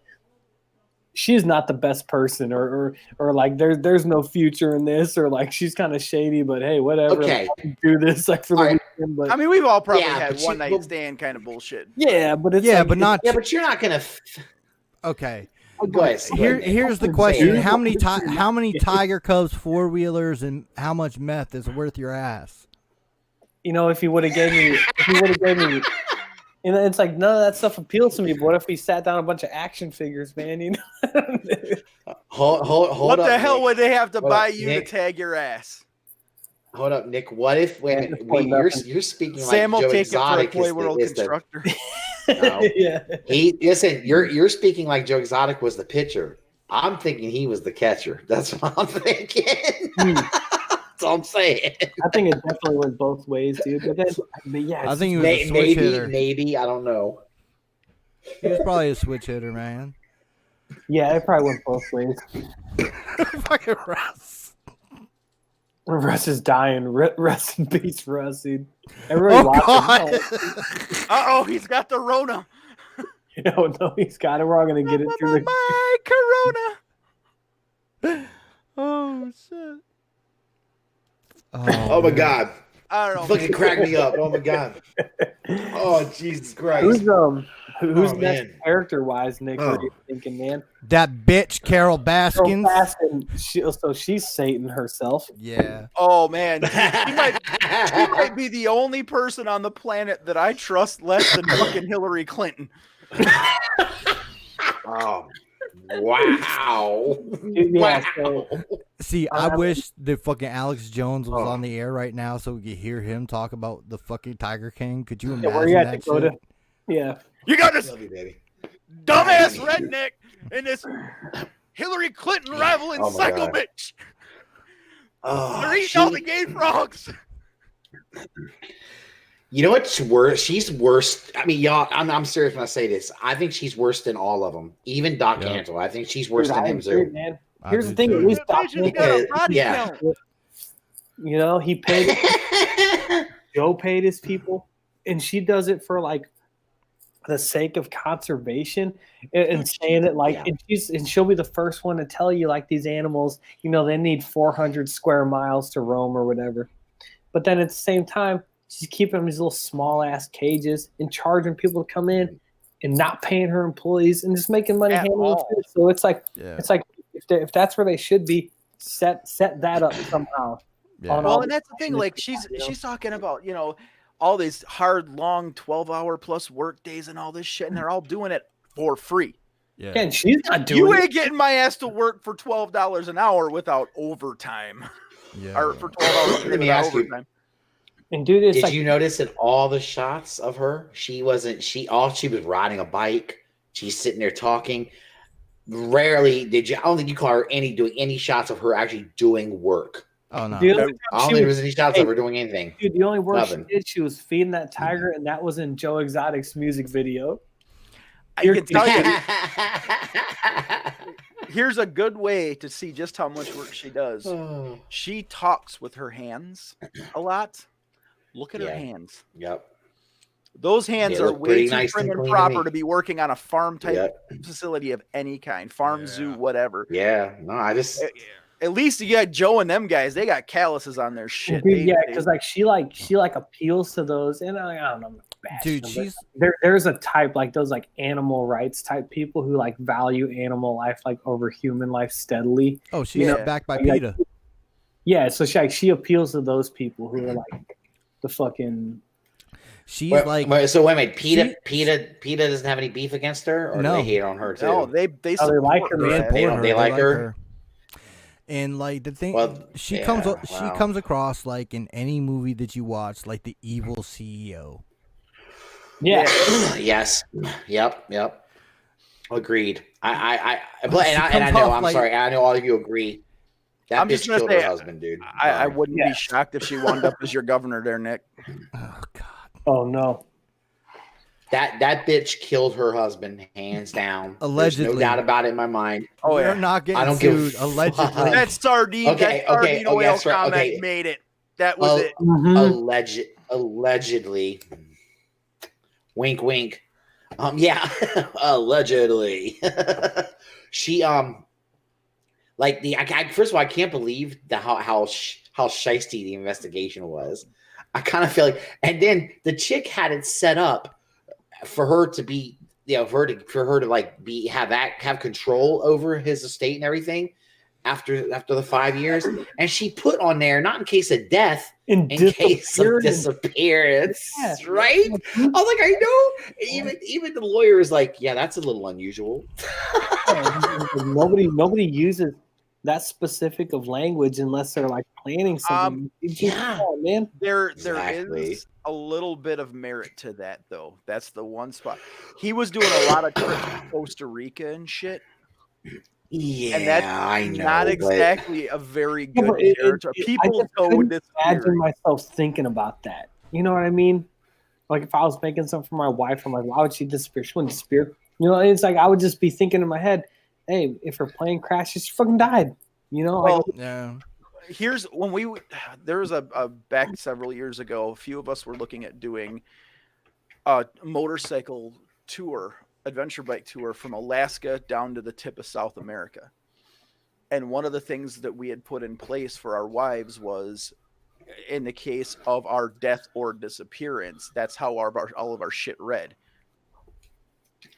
she's not the best person, or like there's no future in this, or like she's kind of shady, but hey, whatever. Okay, do this like for the weekend. But I mean, we've all probably had one night stand kind of bullshit. Yeah, but it's but not. Yeah, but you're not gonna. Okay. Go ahead. Here's the question: How many Tiger Cubs 4-wheelers and how much meth is worth your ass? If he would have gave me, it's like none of that stuff appeals to me. But what if we sat down a bunch of action figures, man? Hold what up, the hell Nick. would they have to buy you Nick. to tag your ass? Hold up, Nick. What if you're speaking Sam like will Joe take Exotic it for a Play World is the constructor. no. Yeah. Listen, you're speaking like Joe Exotic was the pitcher. I'm thinking he was the catcher. That's what I'm thinking. That's all I'm saying. I think it definitely went both ways, dude. But yeah, I think he was a switch hitter. Maybe I don't know. He was probably a switch hitter, man. Yeah, it probably went both ways. Fucking Russ. Russ is dying. Rest in peace, Russ, dude. Everybody God. Uh-oh, he's got the Rona. No, he's got it. We're all going to get it through My Corona. Oh, shit. Oh my God. I don't know. Fucking crack me up. Oh my God. Oh, Jesus Christ. Who's next character-wise, Nick? What are you thinking, man? That bitch, Carol Baskins. So she's Satan herself. Yeah. Oh, man. She might be the only person on the planet that I trust less than fucking Hillary Clinton. Oh, wow. Yeah, Wow. See, I wish the fucking Alex Jones was on the air right now so we could hear him talk about the fucking Tiger King. Could you imagine where you at, that Dakota? shit? Yeah. You got this Love you, baby. dumbass redneck and this Hillary Clinton rivaling Oh my psycho God. bitch. Oh, They're eating all the gay frogs. You know what's worse? She's worse. I mean, y'all, I'm serious when I say this. I think she's worse than all of them. Even Doc Antle. I think she's worse than him, too. Man. I Here's do the thing. too. At least Doc Bitch has got a body Yeah. count. he paid. Joe paid his people, and she does it for like the sake of conservation and saying it like, and she'll be the first one to tell you like these animals, they need 400 square miles to roam or whatever. But then at the same time, she's keeping them in these little small ass cages and charging people to come in and not paying her employees and just making money handling it. So it's like, if that's where they should be, set that up somehow. Yeah. Well, and that's the thing. Like she's talking about, all these hard, long 12-hour plus work days and all this shit, and they're all doing it for free. Yeah. And she's not doing You it. ain't getting my ass to work for $12 an hour without overtime. Yeah. Or for 12 hours. Let me without ask you. overtime. And dude, it's Did like, you notice in all the shots of her, she was riding a bike. She's sitting there talking. Rarely I don't think you call her doing any shots of her actually doing work. Oh, no. dude, I don't think there was any shots of her doing anything. dude, the only work Nothing. she did, she was feeding that tiger, and that was in Joe Exotic's music video. I can tell you, here's a good way to see just how much work she does. She talks with her hands a lot. Look at her hands. Yep. Those hands They are look way pretty too nice prim and and clean to proper me. to be working on a farm type facility of any kind, farm, zoo, whatever. Yeah. No, I just. At least you got Joe and them guys. They got calluses on their shit. Dude, because like she appeals to those, and I don't know. Dude, there's a type like those like animal rights type people who like value animal life like over human life steadily. Oh, she's backed by PETA. Yeah, so she appeals to those people who are like the fucking. She's Wait like. a minute. PETA doesn't have any beef against her, or do they hate on her too? No, they like her, man. They like her. And like the thing, Well, she yeah, comes across like in any movie that you watch, like the evil CEO. Yeah. Yes. Yep. Agreed. But She and I comes know. off I'm like- sorry. I know all of you agree. That I'm just bitch gonna killed say, her husband, dude. I Sorry. wouldn't be shocked if she wound up as your governor there, Nick. Oh God. Oh no. That bitch killed her husband, hands down. There's Allegedly. no doubt about it in my mind. Oh, We're yeah. not getting I don't give a sued. Allegedly. fuck. That sardine, Okay, that sardine okay, oil that's right, comment okay. made it. That was it. Allegedly. Wink, wink. Yeah, allegedly. She like first of all, I can't believe how shisty the investigation was. I kind of feel like, and then the chick had it set up for her to be, for her to like have control over his estate and everything after the 5 years, and she put on there not in case of death, in case of disappearance, Yeah. right? I was like, I know. Even the lawyer is like, yeah, that's a little unusual. Nobody uses that specific of language unless they're like planning something. Yeah. Oh, man. There Exactly. is a little bit of merit to that, though. That's the one spot. He was doing a lot of trips to Costa Rica and shit. Yeah, And that's I know. not but- exactly a very Yeah, good but territory. I People just go couldn't disappear. imagine myself thinking about that. You know what I mean? Like if I was making something for my wife, I'm like, why would she disappear? She wouldn't disappear. You know, it's like I would just be thinking in my head, hey, if her plane crashes, she fucking died. You know, Well, Yeah. here's when there was a back several years ago, a few of us were looking at doing a motorcycle tour, adventure bike tour from Alaska down to the tip of South America. And one of the things that we had put in place for our wives was, in the case of our death or disappearance, that's how all of our shit read.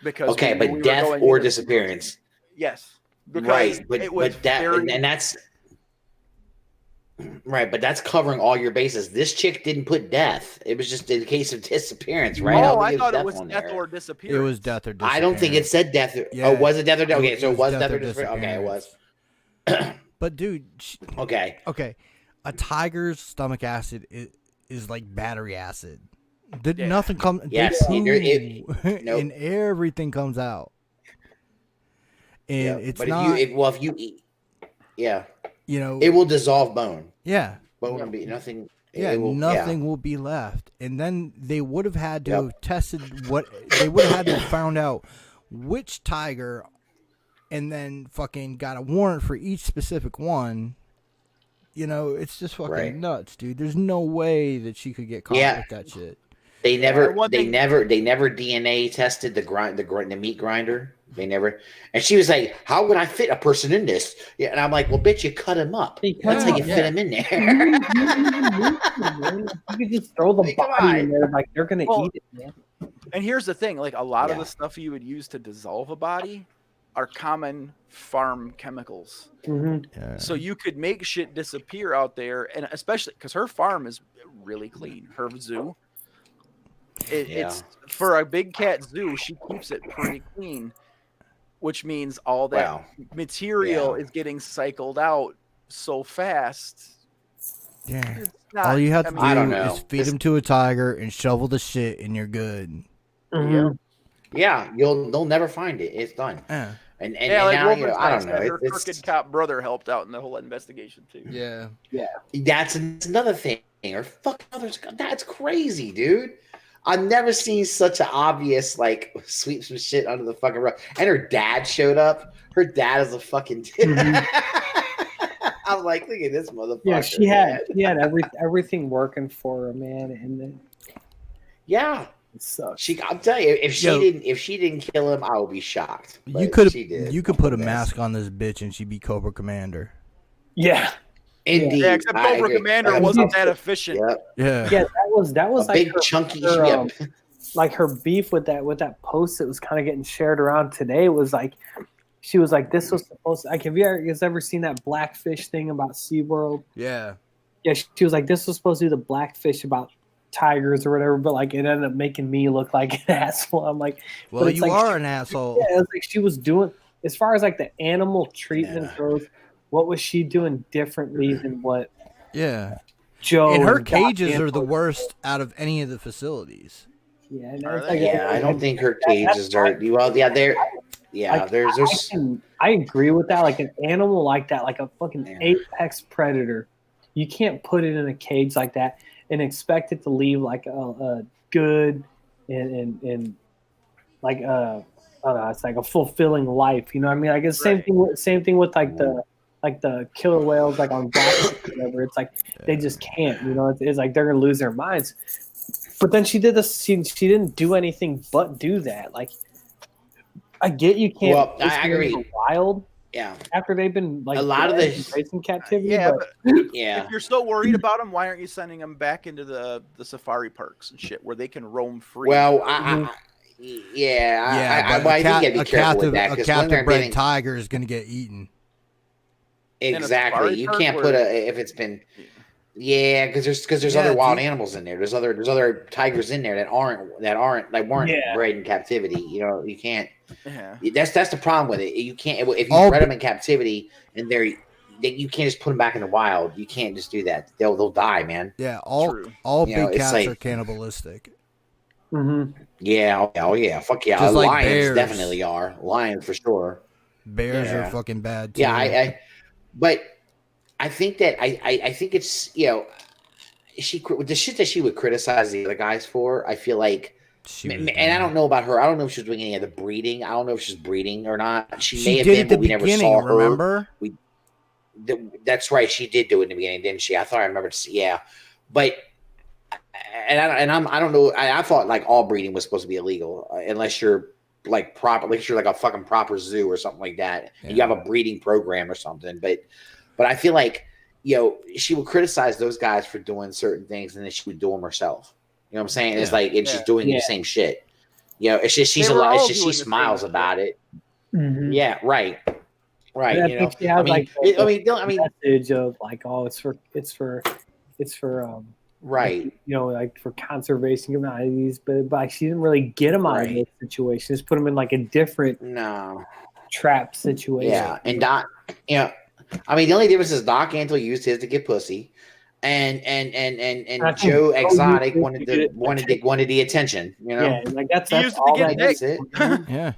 Because Okay, when but we were death going or into- disappearance. Yes. Because Right, but it was that very, and that's right, but that's covering all your bases. This chick didn't put death. It was just in case of disappearance, right? Oh, don't I think thought it death was on death there. or It disappearance. was death or disappearance. I don't think it said death. Yeah, Oh, was it death or it okay? was- So it it was was death death or or disappearance. Okay, it was. But dude, Okay. okay, a tiger's stomach acid is like battery acid. Yeah. Nothing comes. Yeah, see, nope. And everything comes out. And Yeah, it's but not. if you eat, yeah, You know. it will dissolve bone. Yeah. Bone will be nothing. Yeah, it will, nothing will be left. And then they would have had to Yep. have tested what they would have had to have found out which tiger, and then fucking got a warrant for each specific one. You know, it's just fucking Right. nuts, dude. There's no way that she could get caught Yeah. with that shit. They never, one they thing- never DNA tested the meat grinder. They never, and she was like, "How would I fit a person in this?" Yeah, and I'm like, "Well, bitch, you cut him up. You cut That's how him you up, fit him in there." You could just throw the Like, come body in on. there, like they're gonna Well, eat it, man. And here's the thing, like a lot of Yeah. the stuff you would use to dissolve a body are common farm chemicals. Yeah. So you could make shit disappear out there, and especially because her farm is really clean. Her zoo, it's for a big cat zoo. She keeps it pretty clean, which means all that Wow. material Yeah. is getting cycled out so fast. Yeah. It's not, All you have to I mean, I don't do know. is feed them to a tiger and shovel the shit, and you're good. Yeah, they'll never find it. It's done. Yeah. And yeah, like now, I Wolfenstein don't know. said, her It's crooked cop brother helped out in the whole investigation too. Yeah. that's another thing. Or fuck others. That's crazy, dude. I've never seen such an obvious like sweep some shit under the fucking rug. And her dad showed up. Her dad is a fucking. I'm like, look at this motherfucker. Yeah, she had everything working for her, man, and then Yeah, it sucks. I'm telling you, if Yo. she didn't kill him, I would be shocked. You But could she did. you could put a Yes. mask on this bitch and she'd be Cobra Commander. Yeah, Indeed. Yeah, except I Cobra agree. Commander wasn't that efficient. Yep. Yeah. yeah, that was A like big her, chunky her, ship. like her beef with that post that was kind of getting shared around today was like, she was like, this was supposed to, like, have you guys ever seen that blackfish thing about SeaWorld? Yeah. Yeah, she was like, this was supposed to be the blackfish about tigers or whatever, but like it ended up making me look like an asshole. I'm like, Well, but it's you like are an asshole. yeah, it was like she was doing, as far as like the animal treatment goes, what was she doing differently than what Yeah. Joe And her and cages goddamn are the was- worst out of any of the facilities. Yeah, and Are it's they? like, Yeah, I don't think her cage is dirty. Well, yeah, like, there's I agree with that. Like an animal like that, like a fucking Yeah. apex predator, you can't put it in a cage like that and expect it to leave like a good and like I don't know, it's like a fulfilling life. You know what I mean? Like it's Right. same thing with like the killer whales like on Black or whatever. It's like they just can't. You know, it's like they're gonna lose their minds. But then she did this. She didn't do anything but do that. Like I get you can't. Well, raise I them in agree. the wild yeah, after they've been like A lot of bred the- and raised in captivity. Yeah, but but yeah. if you're so worried about them, why aren't you sending them back into the safari parks and shit where they can roam free? Well, Yeah, I think you gotta be a careful with that captive, a because when they're captive bred being tiger is going to get eaten. exactly, safari you park can't where- put if it's been. Yeah, because there's Yeah, other wild dude. animals in there. There's other tigers in there that weren't Yeah. bred in captivity. You know, you can't. Yeah. That's the problem with it. You can't if you All bred bi- them in captivity and you can't just put them back in the wild. You can't just do that. They'll die, man. Yeah, all True. all You know, big it's cats like- are cannibalistic. Yeah, oh yeah, fuck yeah. Just like Lions bears. definitely are. Lions for sure. Bears Yeah. are fucking bad too. Yeah, but I think that I think it's the shit that she would criticize the other guys for. I feel like, She was and dumb. I don't know about her. I don't know if she's doing any of the breeding. I don't know if she's breeding or not. She may She have did been, at the but we never beginning. saw her. Remember? That's right. She did do it in the beginning, didn't she? I thought I remembered. Yeah, but I don't know. I thought like all breeding was supposed to be illegal unless you're like proper, unless you're like a fucking proper zoo or something like that, and you have a breeding program or something. But I feel like she would criticize those guys for doing certain things, and then she would do them herself. You know what I'm saying? It's like she's doing the same shit. It's just They were it's all just she doing the same smiles shit. about it. Mhm. Yeah, right. And I think she has like message of like, oh, it's for right. like for conservation communities, but like she didn't really get them out of those situations. Put them in like a different trap situation. Yeah, and Doc, I mean, the only difference is Doc Antle used his to get pussy, and Joe Exotic wanted the attention. Yeah, like that's He used it all to get that. dick. Yeah.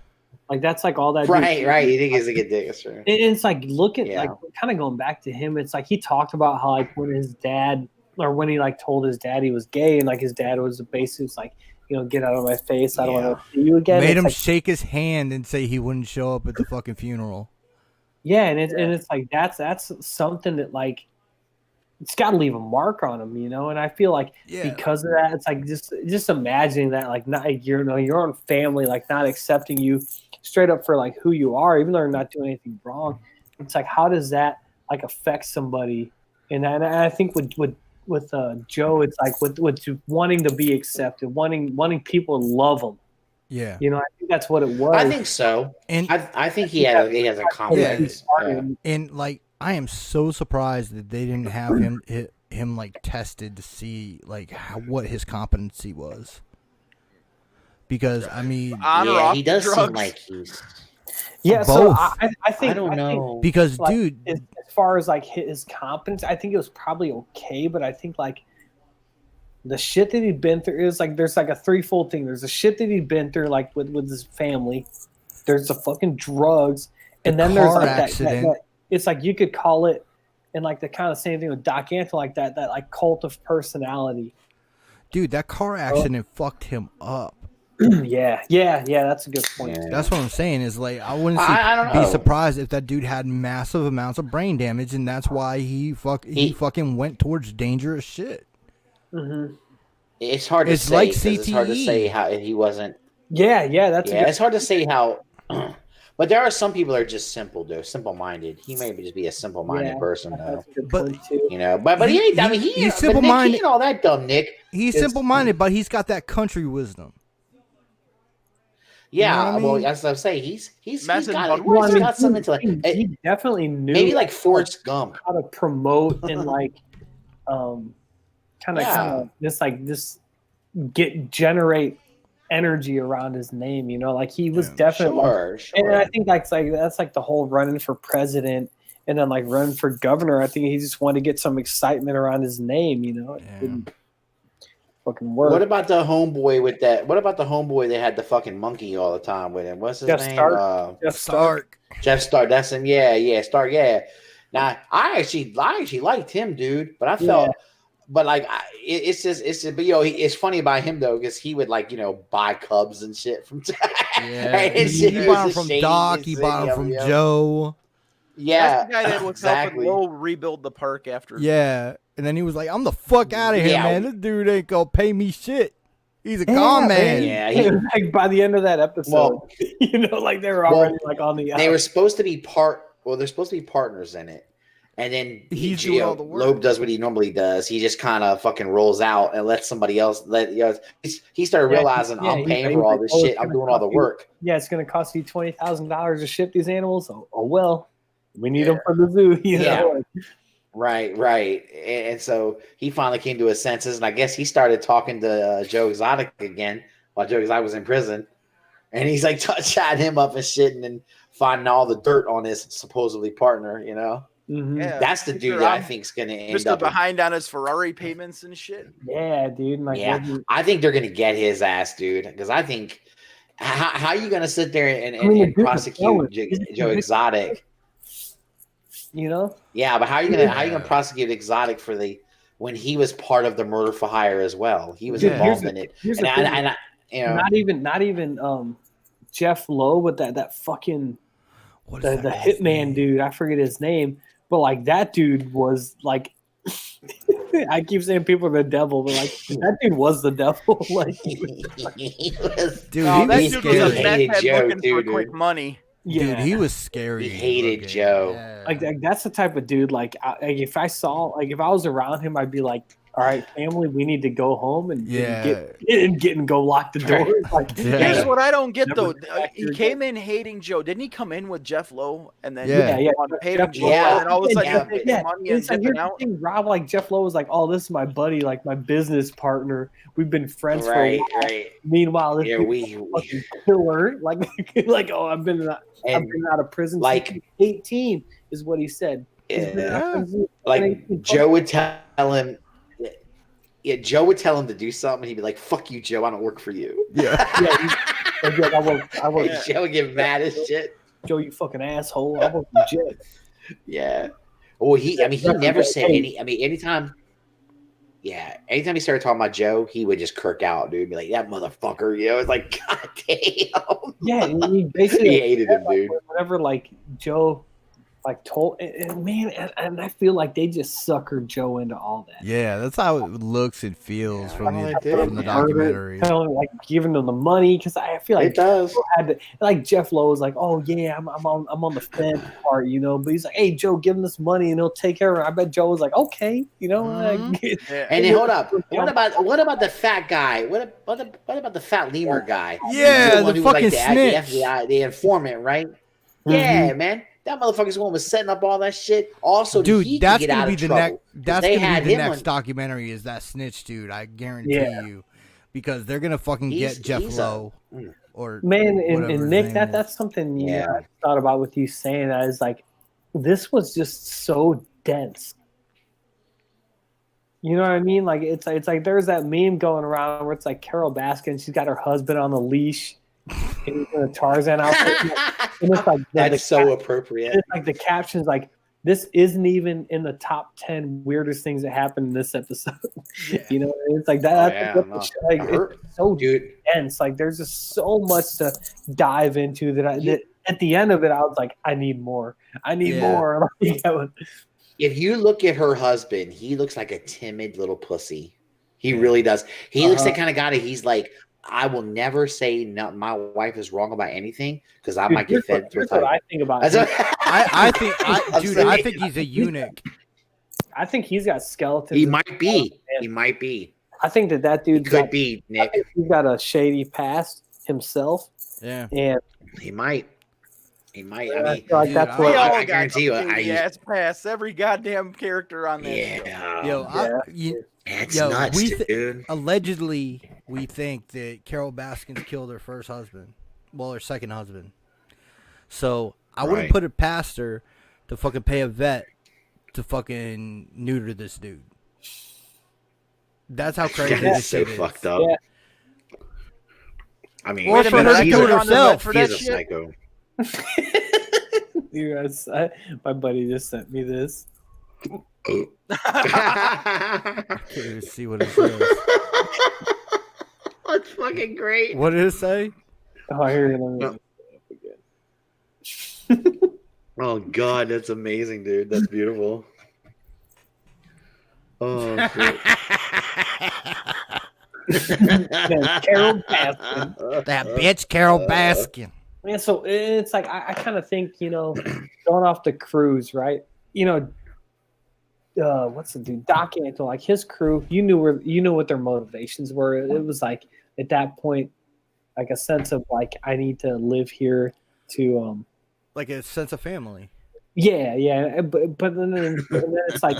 Like that's like all that. Right. You think he's a good dick? That's true. And it's like look at like kind of going back to him. It's like he talked about how like when his dad or when he like told his dad he was gay and like his dad was basically like get out of my face. I don't want to see you again. Made him like, shake his hand and say he wouldn't show up at the fucking funeral. Yeah, and it's like that's something that like it's got to leave a mark on him, And I feel like because of that, it's like just imagining that like not your own family like not accepting you straight up for like who you are, even though you're not doing anything wrong. It's like how does that like affect somebody? And I think with Joe, it's like with wanting to be accepted, wanting people to love him. Yeah, I think that's what it was. I think so, and I think he has a complex. And like, I am so surprised that they didn't have him like tested to see like what his competency was. Because I mean, he does seem like he's. Yeah, both. So I think I don't know because like, dude, as far as like his competence, I think it was probably okay, but I think like the shit that he'd been through is like there's like a threefold thing. There's the shit that he'd been through like with his family. There's the fucking drugs, and then there's like that. It's like you could call it, and like the kind of same thing with Doc Antle, like that like cult of personality. Dude, that car accident fucked him up. Yeah, that's a good point. Yeah. That's what I'm saying is like I wouldn't be surprised if that dude had massive amounts of brain damage, and that's why he fucking went towards dangerous shit. Mm-hmm. It's hard to say. Like CTE. It's hard to say how he wasn't. Yeah, it's hard to say how. But there are some people that are just simple-minded. He may just be a simple-minded person, though. But but he ain't. I mean, he's simple-minded. He ain't all that dumb, Nick. He's simple-minded, but he's got that country wisdom. Yeah, you know what I mean? well, as I say, he's got some intellect. He definitely knew maybe like Forrest Gump how to promote and like, kind of just generate energy around his name. Like he was definitely. Sure. And I think that's like the whole running for president and then like running for governor. I think he just wanted to get some excitement around his name. fucking work. What about the homeboy with that? What about the homeboy that had the fucking monkey all the time with him? What's his Jeff name? Stark? Jeff Stark. Jeff Stark. That's him. Yeah, Stark. Yeah. Now I actually liked him, dude. But I felt, but like, it's just, but it's funny about him though, because he would like, buy Cubs and shit from. Yeah, he bought him from Doc. He bought him from Joe. Yeah, That's the guy that was helping Lowe rebuild the park after. Yeah, and then he was like, "I'm the fuck out of here, Yeah. man. This dude ain't gonna pay me shit. He's a con man." Yeah, like by the end of that episode, like they were already like on the. They were supposed to be they're supposed to be partners in it, and then He's doing all the work. Loeb does what he normally does. He just kind of fucking rolls out and lets somebody else. He started realizing I'm paying for all this shit. I'm doing all the work. Yeah, it's going to cost you $20,000 to ship these animals. Oh well, we need them for the zoo. You know? Right. And so he finally came to his senses, and I guess he started talking to Joe Exotic again while Joe Exotic was in prison, and he's like chatting him up and shit, and then finding all the dirt on his supposedly partner. Mm-hmm. Yeah, That's the dude that I think is going to end just up behind on his Ferrari payments and shit. Yeah, dude. Like, I think they're going to get his ass, dude, because I think how are you going to sit there and prosecute Joe Exotic? Yeah, but how are you gonna prosecute Exotic for when he was part of the murder for hire as well? He was involved in it. Not even Jeff Lowe, but that fucking the hitman dude. I forget his name, but like that dude was like. I keep saying people are the devil, but like that dude was the devil. Like he was, dude, that he dude was was a scary. meth head looking for dude. quick money. Dude, he was scary. He hated Joe. Yeah. Like that's the type of dude. Like if I was around him, I'd be like, "All right, family, we need to go home and get and go lock the door." Like, Here's what I don't get Never though. He came in hating Joe. Didn't he come in with Jeff Lowe and then paid him Joe, Yeah. and then all of a sudden he takes money and It's like, dipping here's the out? thing, Rob, like Jeff Lowe was like, "Oh, this is my buddy, like my business partner. We've been friends for a while." Right. Meanwhile, this Yeah, dude's a fucking killer. Like, oh, I've been out of prison. Like- Since 18 is what he said. He's been out of prison since Like 18. Joe would tell him. Yeah, Joe would tell him to do something. He'd be like, "Fuck you, Joe. I don't work for you." Yeah. I work. Joe would get mad as shit. Joe, you fucking asshole. I work for Jet. Yeah. Well, he never said any. I mean, anytime he started talking about Joe, he would just kirk out, dude. Be like, "That motherfucker," It's like, God damn. Yeah, he basically He hated him, dude. Whenever like Joe, like told, and I feel like they just suckered Joe into all that. Yeah, that's how it looks and feels from all the they did. from the documentary. Like giving them the money because I feel like It does. Joe had to, like Jeff Lowe was like, "Oh yeah, I'm on the fence part," but he's like, "Hey Joe, give him this money and he'll take care of it." I bet Joe was like, "Okay," And then hold up. What about the fat guy? What about the fat lemur guy? Yeah, He's one the who was fucking the snitch. FBI, the informant, right? Yeah, man. That motherfucker's the one was setting up all that shit. Also, Dude, he that's could get gonna out be of the trouble. next. That's They gonna had be the him next on- documentary. Is that snitch dude? I guarantee Yeah. you, because they're gonna fucking He's- get Jeff he's Lowe or Man, whatever and his Nick, name is. that's something Yeah. I thought about with you saying that is like, this was just so dense. You know what I mean? Like it's like there's that meme going around where it's like Carol Baskin, she's got her husband on the leash, and he's in a Tarzan outfit, and it's like That's so appropriate. it's like the captions like, this isn't even in the top 10 weirdest things that happened in this episode. It's like that. It's so Dude, dense. Like there's just so much to dive into that at the end of it, I was like, I need more. I need more. Like, if you look at her husband, he looks like a timid little pussy. He really does. He looks the kind of guy that he's like, I will never say no, my wife is wrong about anything because I might get fed. Here's what I think about That's him. I think he's a eunuch. I think he's got skeletons. He might be. He might be. I think that dude Could be, Nick. He's got a shady past himself. Yeah. And He might. I mean, I feel like dude, that's We what all I got guarantee you, some ass pass every goddamn character on that show. yeah. Yo, It's yo, nuts, dude. allegedly, we think that Carol Baskins killed her first husband. Well, her second husband. So I wouldn't Right. put it past her to fucking pay a vet to fucking neuter this dude. That's how crazy That is this so shit is. fucked up. Yeah. I mean, Or for her to he's do a- it herself. For He's that a shit. psycho. You guys, my buddy just sent me this. I can't even see what it says. That's fucking great. What did it say? Oh, here, let me. Oh God, that's amazing, dude. That's beautiful. Oh shit. Carol Baskin. That bitch Carol Baskin. Yeah, so it's like I kind of think, going off the cruise, right? What's the dude? Doc Antle, like his crew, you knew what their motivations were. It was like at that point, like a sense of like I need to live here to Like a sense of family. yeah, but then it's like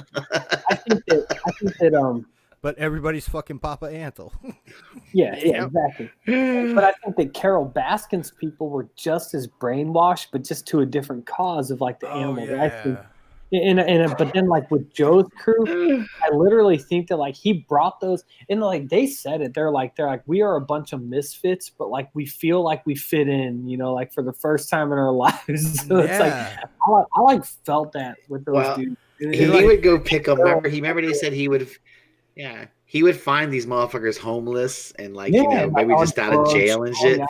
I think that But everybody's fucking Papa Antle. yeah, exactly. But I think that Carol Baskin's people were just as brainwashed, but just to a different cause of like the animal rights. But then like with Joe's crew, I literally think that like he brought those and like they said it. They're like we are a bunch of misfits, but like we feel like we fit in, like for the first time in our lives. So it's like I like felt that with those dudes. He would go pick them. Remember they said he would. Yeah, he would find these motherfuckers homeless and maybe just out of jail and shit.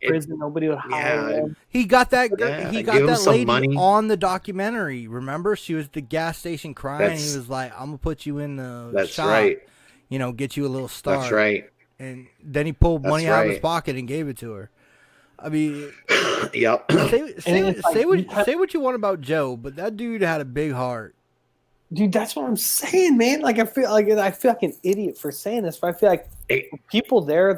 Prison, nobody would hire them. He got that. He got give him that some lady money. on the documentary. Remember, she was at the gas station crying. That's- He was like, "I'm gonna put you in the That's shop, right. Get you a little start." That's right. And then he pulled That's money out of his right. pocket and gave it to her. I mean, Yep. say what you want about Joe, but that dude had a big heart. Dude, that's what I'm saying, man. Like I feel like an idiot for saying this, but I feel like people there,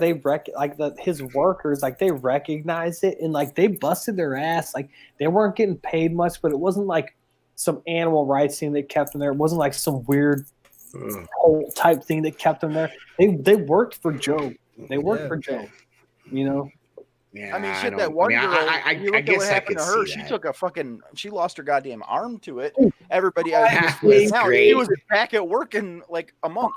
his workers, like they recognized it and like they busted their ass. Like they weren't getting paid much, but it wasn't like some animal rights thing that kept them there. It wasn't like some weird whole type thing that kept them there. They worked for Joe. They worked for Joe. Yeah, I mean, shit, that one girl, you look at guess what I happened could to her. see She that. took she lost her goddamn arm to it. Everybody, That's she great. was back at work in like a month.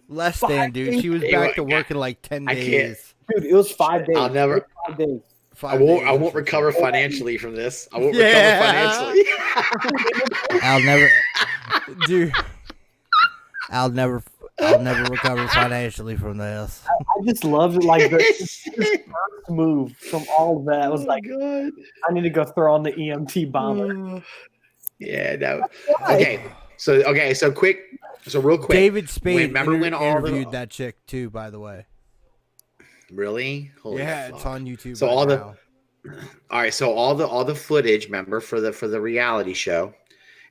Less than, dude. She was back to work in like 10 I can't- days. Dude, it was 5 days. I'll never. 5 days. I won't recover financially from this. I won't recover financially. I'll never, dude. I'll never recover financially from this. I just loved it. Like the first move from all of that was like, God. I need to go throw on the EMT bomber. Yeah, no. Okay, so real quick. David Spade remember when all the- interviewed that chick too, by the way. Really? Holy Yeah, fuck. it's on YouTube. So right all now. All right, so all the footage, remember for the reality show.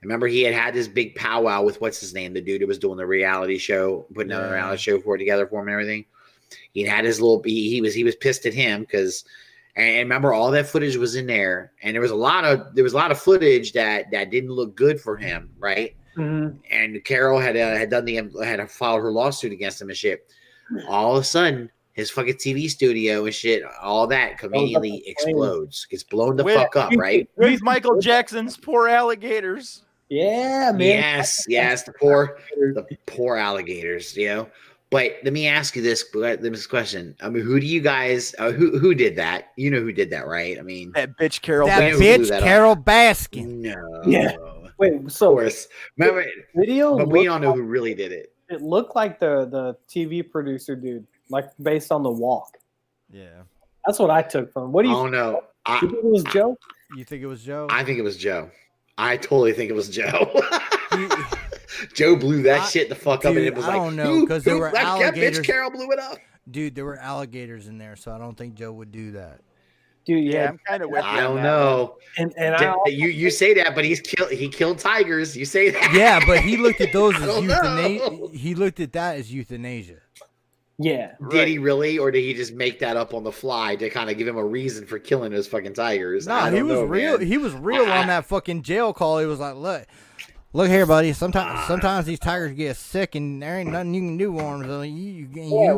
Remember he had this big powwow with what's his name, the dude who was doing the reality show, putting a reality show together for him and everything. He had his little. He was pissed at him because, and remember all that footage was in there, and there was a lot of footage that didn't look good for him, right? Mm-hmm. And Carol had filed her lawsuit against him and shit. All of a sudden, his fucking TV studio and shit, all that conveniently explodes, gets blown the fuck up, right? With Michael Jackson's poor alligators. Yeah, man. Yes, the poor alligators, But let me ask you this question. I mean, who do you guys? Who did that? You know who did that, right? I mean, That bitch Carol. That Baskin. Blew bitch that up. Carol Baskin. No. Yeah. Wait, Of so course. Remember, video? but we looked all know like- who really did it. It looked like the TV producer dude, like based on the walk. Yeah. That's what I took from. What do you? Oh no, You think it was Joe? You think it was Joe? I think it was Joe. I totally think it was Joe. He- Joe blew that shit the fuck up, and dude, it was I like, don't know, 'cause there were that alligators- bitch Carol blew it up. Dude, there were alligators in there, so I don't think Joe would do that. Dude, Yeah, yeah. I'm kind of with you. I on don't that know. And I You say that, but he killed tigers. You say that. Yeah, but he looked at those I as don't know. euthanasia. He looked at that as euthanasia. yeah. Did he really, or did he just make that up on the fly to kind of give him a reason for killing those fucking tigers? No, I he don't was know, real. man. He was real on that fucking jail call. He was like, look here, buddy. Sometimes these tigers get sick, and there ain't nothing you can do for them. So you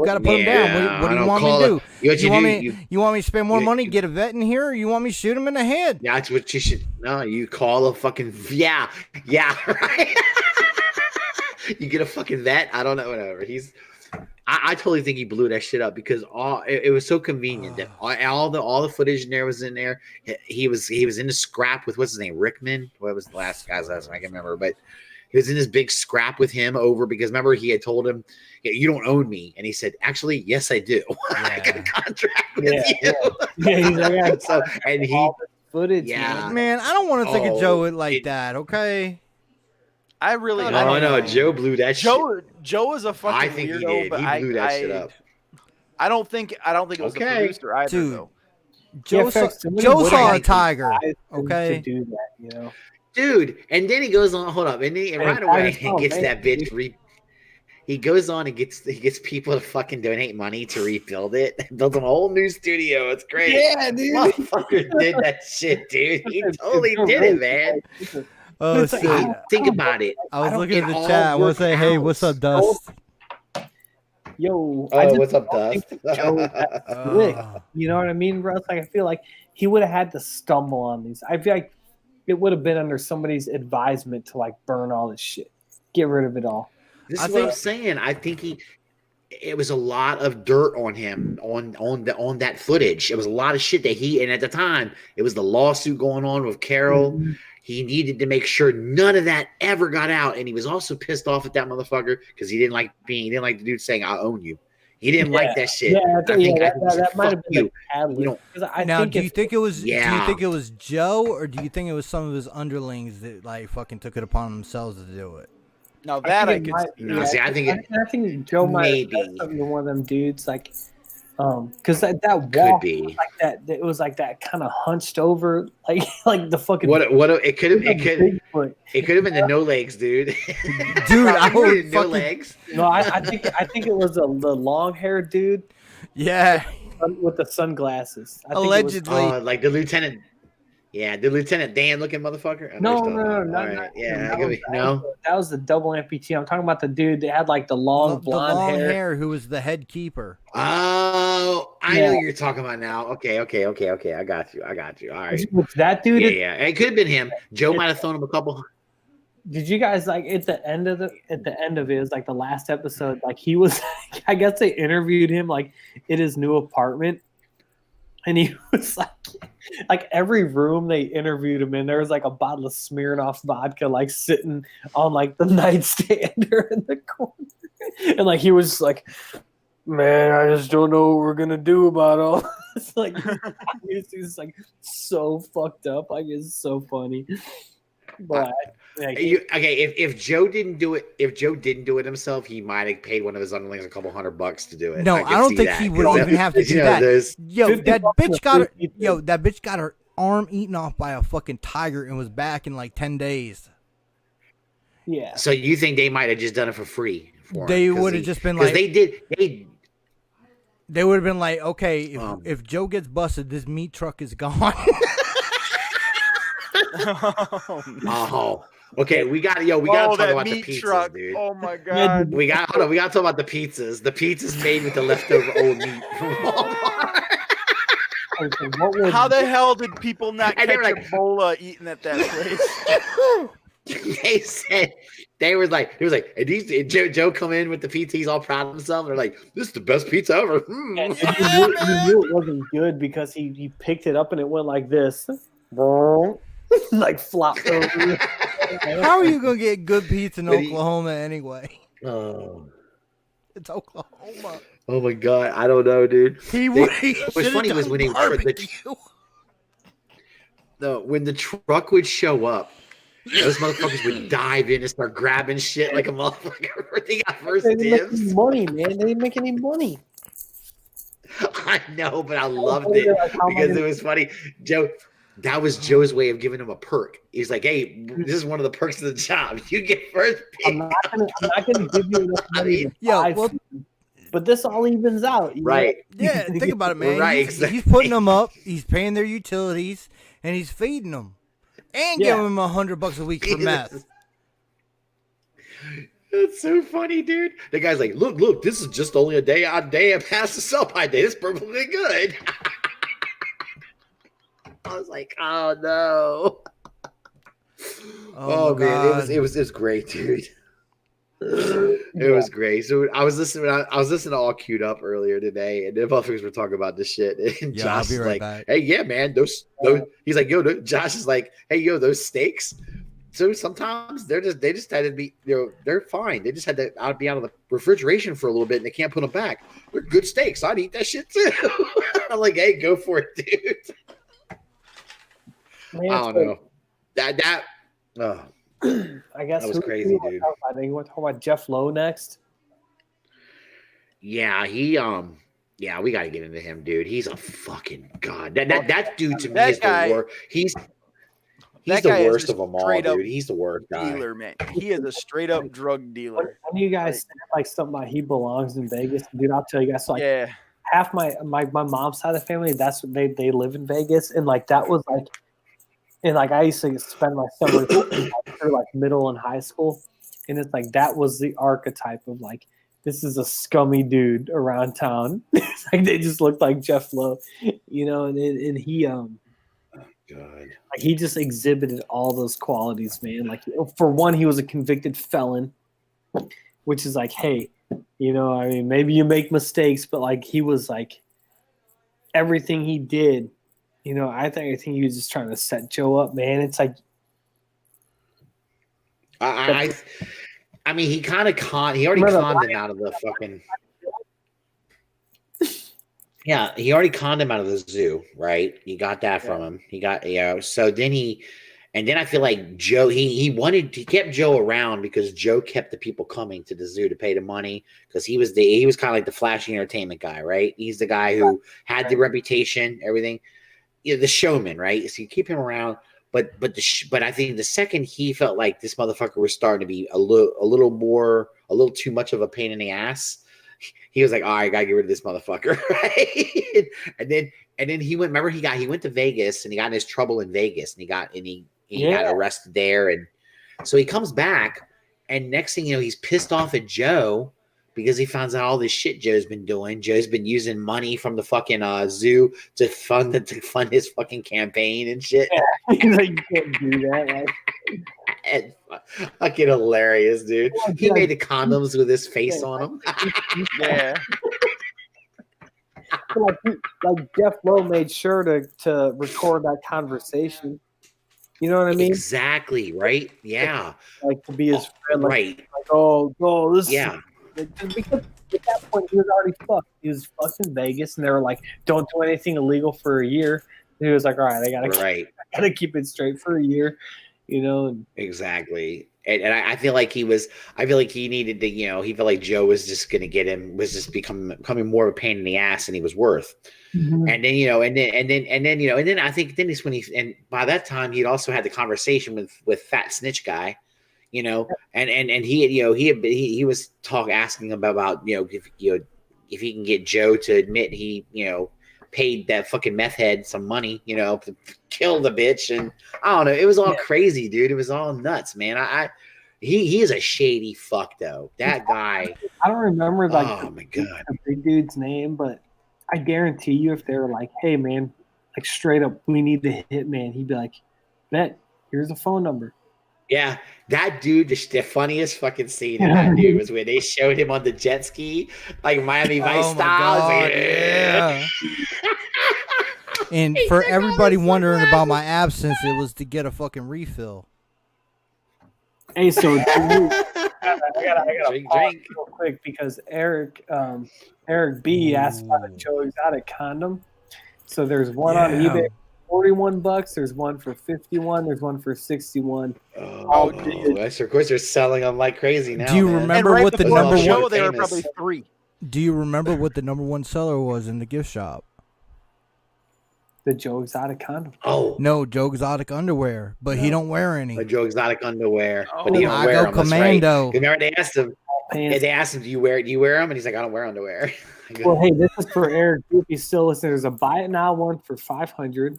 got to put them down. What do you want me to do? You want me to spend more money, get a vet in here, or you want me to shoot him in the head? That's what you should. No, you call a fucking yeah, right. You get a fucking vet. I don't know. Whatever. I totally think he blew that shit up because it was so convenient that all the footage in there was in there. He was in the scrap with what's his name, Rickman. What was the last guy's last name? I can't remember, but he was in this big scrap with him over because remember he had told him, yeah, "You don't own me," and he said, "Actually, yes, I do. I got a contract with you." He's like, So and he footage. Yeah. Man, I don't want to think of Joe like that. Okay. I really. No, I don't no, know. Joe blew that shit. Joe is a fucking I think weirdo, he did. but He blew that shit up. I don't think it was the producer either, Dude. though. Joe saw a tiger. Okay. To do that, you know. Dude, and then he goes on. Hold up, and right away he gets man. that bitch. He goes on and gets people to fucking donate money to rebuild it. Builds a whole new studio. It's great. Yeah, dude. Motherfucker did that shit, dude. He totally did it, man. Oh, It's like, shit. Think about it. I was looking at it the all chat. I want worked to say, hey, out. what's up, Dust? Yo, Oh, what's up, Dust? Joe was that slick. You know what I mean, bro? It's like I feel like he would have had to stumble on these. I feel like it would have been under somebody's advisement to like burn all this shit, get rid of it all. This is what I'm saying. I think it was a lot of dirt on him on that footage. It was a lot of shit that and at the time it was the lawsuit going on with Carol. Mm-hmm. He needed to make sure none of that ever got out, and he was also pissed off at that motherfucker because he didn't like the dude saying "I own you." He didn't like that shit. Yeah, that might have been you. the catalyst. Now, do you think it was? Yeah. Do you think it was Joe, or do you think it was some of his underlings that like fucking took it upon themselves to do it? Now that I think could. it might- See, I think Joe might have maybe. said something to one of them dudes, like, because that could walk be was like that. It was like that kind of hunched over, like the fucking. what it could have Bigfoot. it could have been the no legs, dude. Dude, I no would fucking legs. No, I think it was the long haired dude yeah. with the sunglasses. I think it was- Allegedly. Like the lieutenant. Yeah, the Lieutenant Dan looking motherfucker. I know No, you're talking not, about. not, All right. Yeah, that was, no. that was the double amputee. I'm talking about the dude that had like the long The blonde long hair. hair who was the head keeper. Oh, I Yeah. know who you're talking about now. Okay. I got you. All right. Was that dude? Yeah. It could have been him. Joe might have thrown him a couple. Did you guys like at the end of it was like the last episode? Like he was, I guess they interviewed him like in his new apartment, and he was like every room they interviewed him in, there was like a bottle of Smirnoff vodka like sitting on like the nightstand or in the corner, and like he was like, man, I just don't know what we're gonna do about all this. Like he's like so fucked up. Like it's so funny, but. If Joe didn't do it himself, he might have paid one of his underlings a couple $100 to do it. No, I don't think he would even have to do that. That bitch got her arm eaten off by a fucking tiger and was back in like 10 days. Yeah. So you think they might have just done it for free? They would have just been like, they would have been like, okay, if Joe gets busted, this meat truck is gone. Oh. Okay, we got to talk about the pizzas, truck. dude. Oh my god. We got to talk about the pizzas. The pizzas made with the leftover old meat from Walmart. Okay, How the hell did people not And catch they were like- Ebola eating at that place? They said he was like, and Joe come in with the pizza. He's all proud of himself. They're like, "This is the best pizza ever." And you knew it wasn't good because he picked it up and it went like this, like flopped over. How are you gonna get good pizza in But Oklahoma anyway? Oh. It's Oklahoma. Oh my god, I don't know, dude. What's funny was when when the truck would show up, those motherfuckers would dive in and start grabbing shit like a motherfucker. They got first They didn't make dibs. any money, man. They didn't make any money. I know, but I loved it because it was funny. Joe, that was Joe's way of giving him a perk. He's like, "Hey, this is one of the perks of the job. You get first pick." I'm not gonna give you enough money to buy food, but this all evens out, you know? Right? Yeah, think about it, man. Right, He's exactly. putting them up. He's paying their utilities, and he's feeding them, and giving them $100 a week for meth. That's so funny, dude. The guy's like, look, this is just only a day on day and past the sell by day. It's perfectly good. I was like, oh no. Oh man, God. it was great, dude. It was great. So I was listening. I was listening to All Queued Up earlier today, and the motherfuckers were talking about this shit. And Yeah, I'll Josh be is right like, back. "Hey, yeah, man, those." He's like, "Yo," Josh is like, "Hey, yo, those steaks." So sometimes they just had to be, they're fine. They just had to be out of the refrigeration for a little bit, and they can't put them back. They're good steaks. I'd eat that shit too. I'm like, hey, go for it, dude. Man, I don't know. That oh, I guess that was crazy, dude. I think we'll talk about Jeff Lowe next. Yeah, yeah, we gotta get into him, dude. He's a fucking god. That dude to me That is guy- the worst. He's That the guy is worst a of them all, straight up dude. He's the worst guy. dealer, man. He is a straight up drug dealer. When you guys said like something about he belongs in Vegas, dude, I'll tell you guys. So, like Yeah, half my mom's side of the family, that's what they live in Vegas, and like that was like, and like I used to spend my summer through like middle and high school, and it's like that was the archetype of like this is a scummy dude around town. It's like they just looked like Jeff Lowe, you know, and he God. like he just exhibited all those qualities, man. Like for one, he was a convicted felon, which is like, hey, you know, I mean, maybe you make mistakes, but like he was like everything he did, you know, I think he was just trying to set Joe up, man. It's like I mean, he kind of he already conned him out of the fucking. Yeah, he already conned him out of the zoo, right? You got that from him. He got, so then I feel like Joe, he kept Joe around because Joe kept the people coming to the zoo to pay the money because he was kind of like the flashy entertainment guy, right? He's the guy who had the reputation, everything, the showman, right? So you keep him around, but I think the second he felt like this motherfucker was starting to be a little too much of a pain in the ass, he was like, "All right, I gotta get rid of this motherfucker," right? and then he went. Remember, he went to Vegas and he got in his trouble in Vegas, and he got arrested there, and so he comes back, and next thing you know, he's pissed off at Joe because he finds out all this shit Joe's been doing. Joe's been using money from the fucking zoo to fund his fucking campaign and shit. Yeah. Like, you can't do that. Like. And fucking hilarious, dude. He made the condoms with his face on them. yeah. like Jeff Lowe made sure to record that conversation. You know what I mean? Exactly, right? Yeah. Like to be his friend. Like, right. Like, oh, this. Yeah. Because at that point he was already fucked. He was fucked in Vegas, and they were like, "Don't do anything illegal for a year." And he was like, "All right, I gotta keep it straight for a year." You know, exactly. And I feel like he needed to, he felt like Joe was just going to was just becoming more of a pain in the ass than he was worth. Mm-hmm. And then, I think then is when and by that time he'd also had the conversation with Fat Snitch Guy, and he was asking about, if he can get Joe to admit he, paid that fucking meth head some money, to kill the bitch. And I don't know. It was all crazy, dude. It was all nuts, man. He is a shady fuck though. That guy. I don't remember oh my god, the big dude's name, but I guarantee you if they were like, hey man, like straight up, we need the hitman, he'd be like, bet, here's a phone number. Yeah, that dude, the funniest fucking scene in that dude was when they showed him on the jet ski, like Miami Vice style. Like, yeah. And for everybody wondering about my absence, it was to get a fucking refill. Hey, so I gotta drink real quick because Eric B asked about a Joe Exotic condom. So there's one on eBay. $41. There's one for $51. There's one for $61. Oh, of course they're selling them like crazy now. Do you remember what the number one? They were probably 3. Do you remember what the number one seller was in the gift shop? The Joe Exotic condom. Oh no, Joe Exotic underwear, but he don't wear any. Joe Exotic underwear, but he don't wear them. Commando. Right. Remember they asked him. They asked him, "Do you wear them?" And he's like, "I don't wear underwear." Well, hey, this is for Eric. If he's still listening, there's a buy it now one for $500.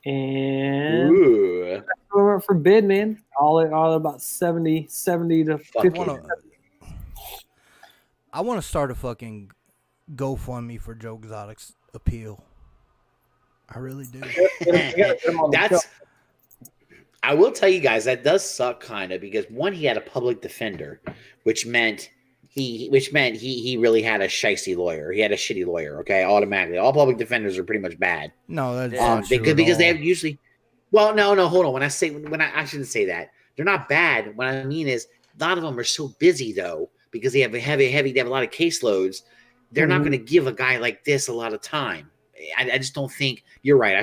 And for bid, man, all about 70 to 50. I want to start a fucking GoFundMe for Joe Exotic's appeal. I really do. I will tell you guys that does suck kind of because one, he had a public defender, which meant he really had a shicey lawyer. He had a shitty lawyer. Okay, automatically, all public defenders are pretty much bad. No, that's not They true could at because they all. have usually. Well, no, hold on. I shouldn't say that. They're not bad. What I mean is a lot of them are so busy though because they have they have a lot of caseloads. They're not going to give a guy like this a lot of time. I just don't think you're right. I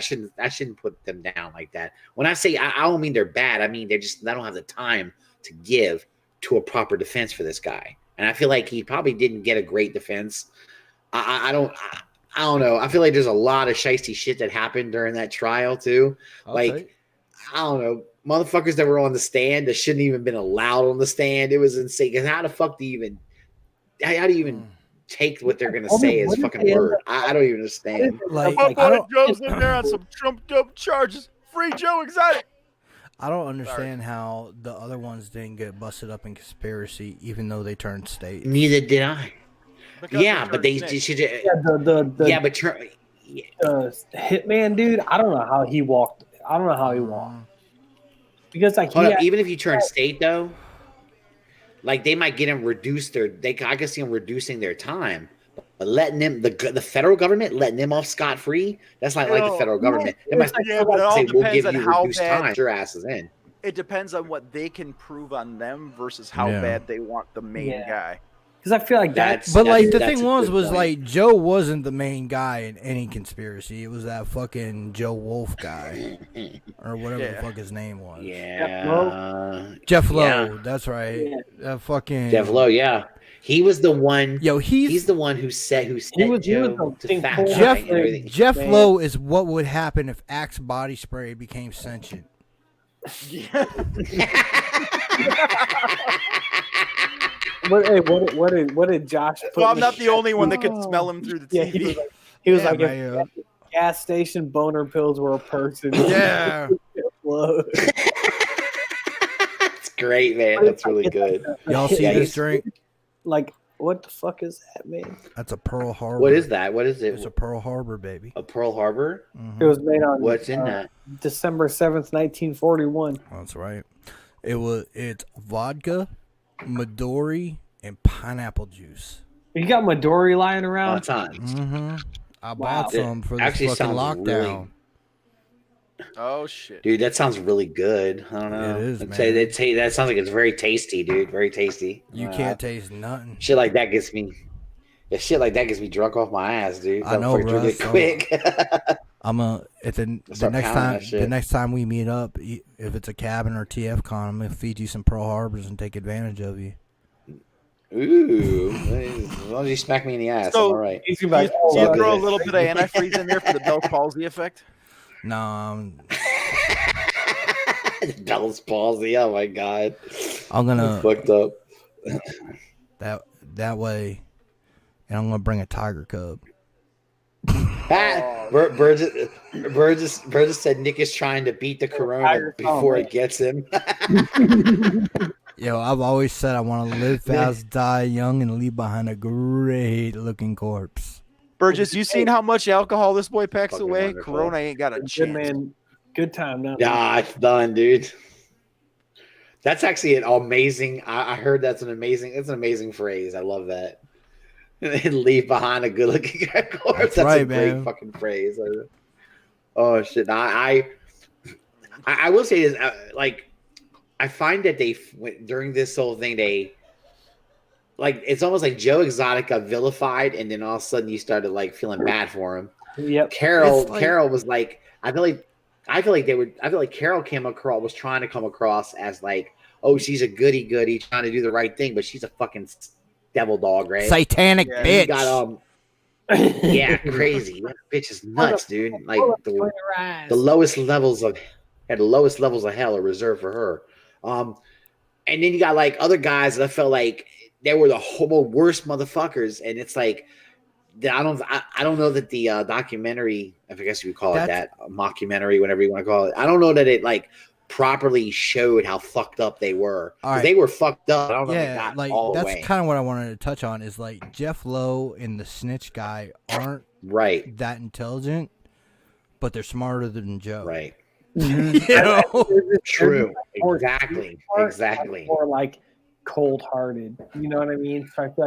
shouldn't put them down like that. When I say I don't mean they're bad. I mean they don't have the time to give to a proper defense for this guy. And I feel like he probably didn't get a great defense. I don't know. I feel like there's a lot of shiesty shit that happened during that trial too. I don't know, motherfuckers that were on the stand that shouldn't even been allowed on the stand. It was insane. Because how the fuck do you even take what they're gonna say as fucking word? I don't even understand. Like, My I boy don't, Joe's in there on some trumped up charges. Free Joe Exotic. I don't understand how the other ones didn't get busted up in conspiracy, even though they turned state. Neither did I. Because Yeah, but they turned should. The hitman dude. I don't know how he walked. Because like Hold up, even if you turn state though, like they might get him reduced I can see him reducing their time. But letting them the federal government letting them off scot free, that's not like the federal government. They might Yeah, but it all say we'll depends give on you how reduced bad. time. Your ass is in. It depends on what they can prove on them versus how Yeah. bad they want the main guy. because I feel like that's But like the that's thing a was good point. like Joe wasn't the main guy in any conspiracy. It was that fucking Joe Wolf guy or whatever the Yeah. fuck his name was. Yeah, Jeff Lowe. Yeah. That's right. Yeah. That fucking Jeff Lowe. Yeah, he was the one. Yo, He's the one who set he was Joe the to fat thing- guy Jeff and everything. Jeff Man. Lowe is what would happen if Axe body spray became sentient. What did Josh put? Well, I'm in not the only one that Oh. can smell him through the Yeah, TV. he was Yeah, like, man. if gas station boner pills were a person. Yeah. Whoa. That's great, man. That's really good. Y'all see Yeah, this he's- drink? Like, what the fuck is that, man? That's a Pearl Harbor. What is that? What is it? It's a Pearl Harbor, baby. A Pearl Harbor? Mhm. It was made on What's in that? December 7th, 1941. That's right. It's vodka, Midori, and pineapple juice. You got Midori lying On around? time. Mm-hmm. I Wow. bought some for this Actually fucking sounds lockdown. Oh shit! Dude, that sounds really good. I don't know. It is, I'd man. say that sounds like it's very tasty, dude. Very tasty. You can't taste nothing. Shit like that gets me. Yeah, shit like that gets me drunk off my ass, dude. I know, Fucking drink Russ. it quick. I'm a at the start next pounding time that shit. the next time we meet up, if it's a cabin or TF con, I'm gonna feed you some Pearl Harbors and take advantage of you. Ooh, as long as you smack me in the ass, So- I'm all right. He's gonna be like, Do oh, you Fuck throw a it. little bit of antifreeze in there for the Bell palsy effect? No, Bell's palsy. Oh my god, I'm gonna fucked up. that way, and I'm gonna bring a tiger cub. Burgess said Nick is trying to beat the corona before it gets him. Yo, I've always said I want to live fast, die young, and leave behind a great-looking corpse. Burgess, you seen how much alcohol this boy packs Fucking away? wonderful. Corona ain't got a good chance. man. Good time now. Nah, it's done, dude. That's actually an amazing. I heard that's an amazing phrase. I love that. And leave behind a good-looking corpse. That's right, a great man. fucking phrase. Oh shit! I will say this. Like, I find that during this whole thing, it's almost like Joe Exotic got vilified, and then all of a sudden you started like feeling bad for him. Yep. Carol It's was like, I feel like Carol was trying to come across as like, oh, she's a goody trying to do the right thing, but she's a fucking devil dog, right? Satanic Yeah, And you bitch. got yeah, crazy. That bitch is nuts, dude. Like the lowest levels of hell are reserved for her. And then you got like other guys that I felt like they were the worst motherfuckers, and it's like I don't know that the documentary, I guess you would call it that, mockumentary, whatever you want to call it. I don't know that it like properly showed how fucked up they were. All right. They were fucked up. I don't know if they Yeah, got like all the that's way. kind of what I wanted to touch on. Is like Jeff Lowe and the snitch guy aren't Right. that intelligent, but they're smarter than Joe. Right. Mhm. You know? True. More Exactly. sweet part, Exactly. Or like cold-hearted. You know what I mean? So I feel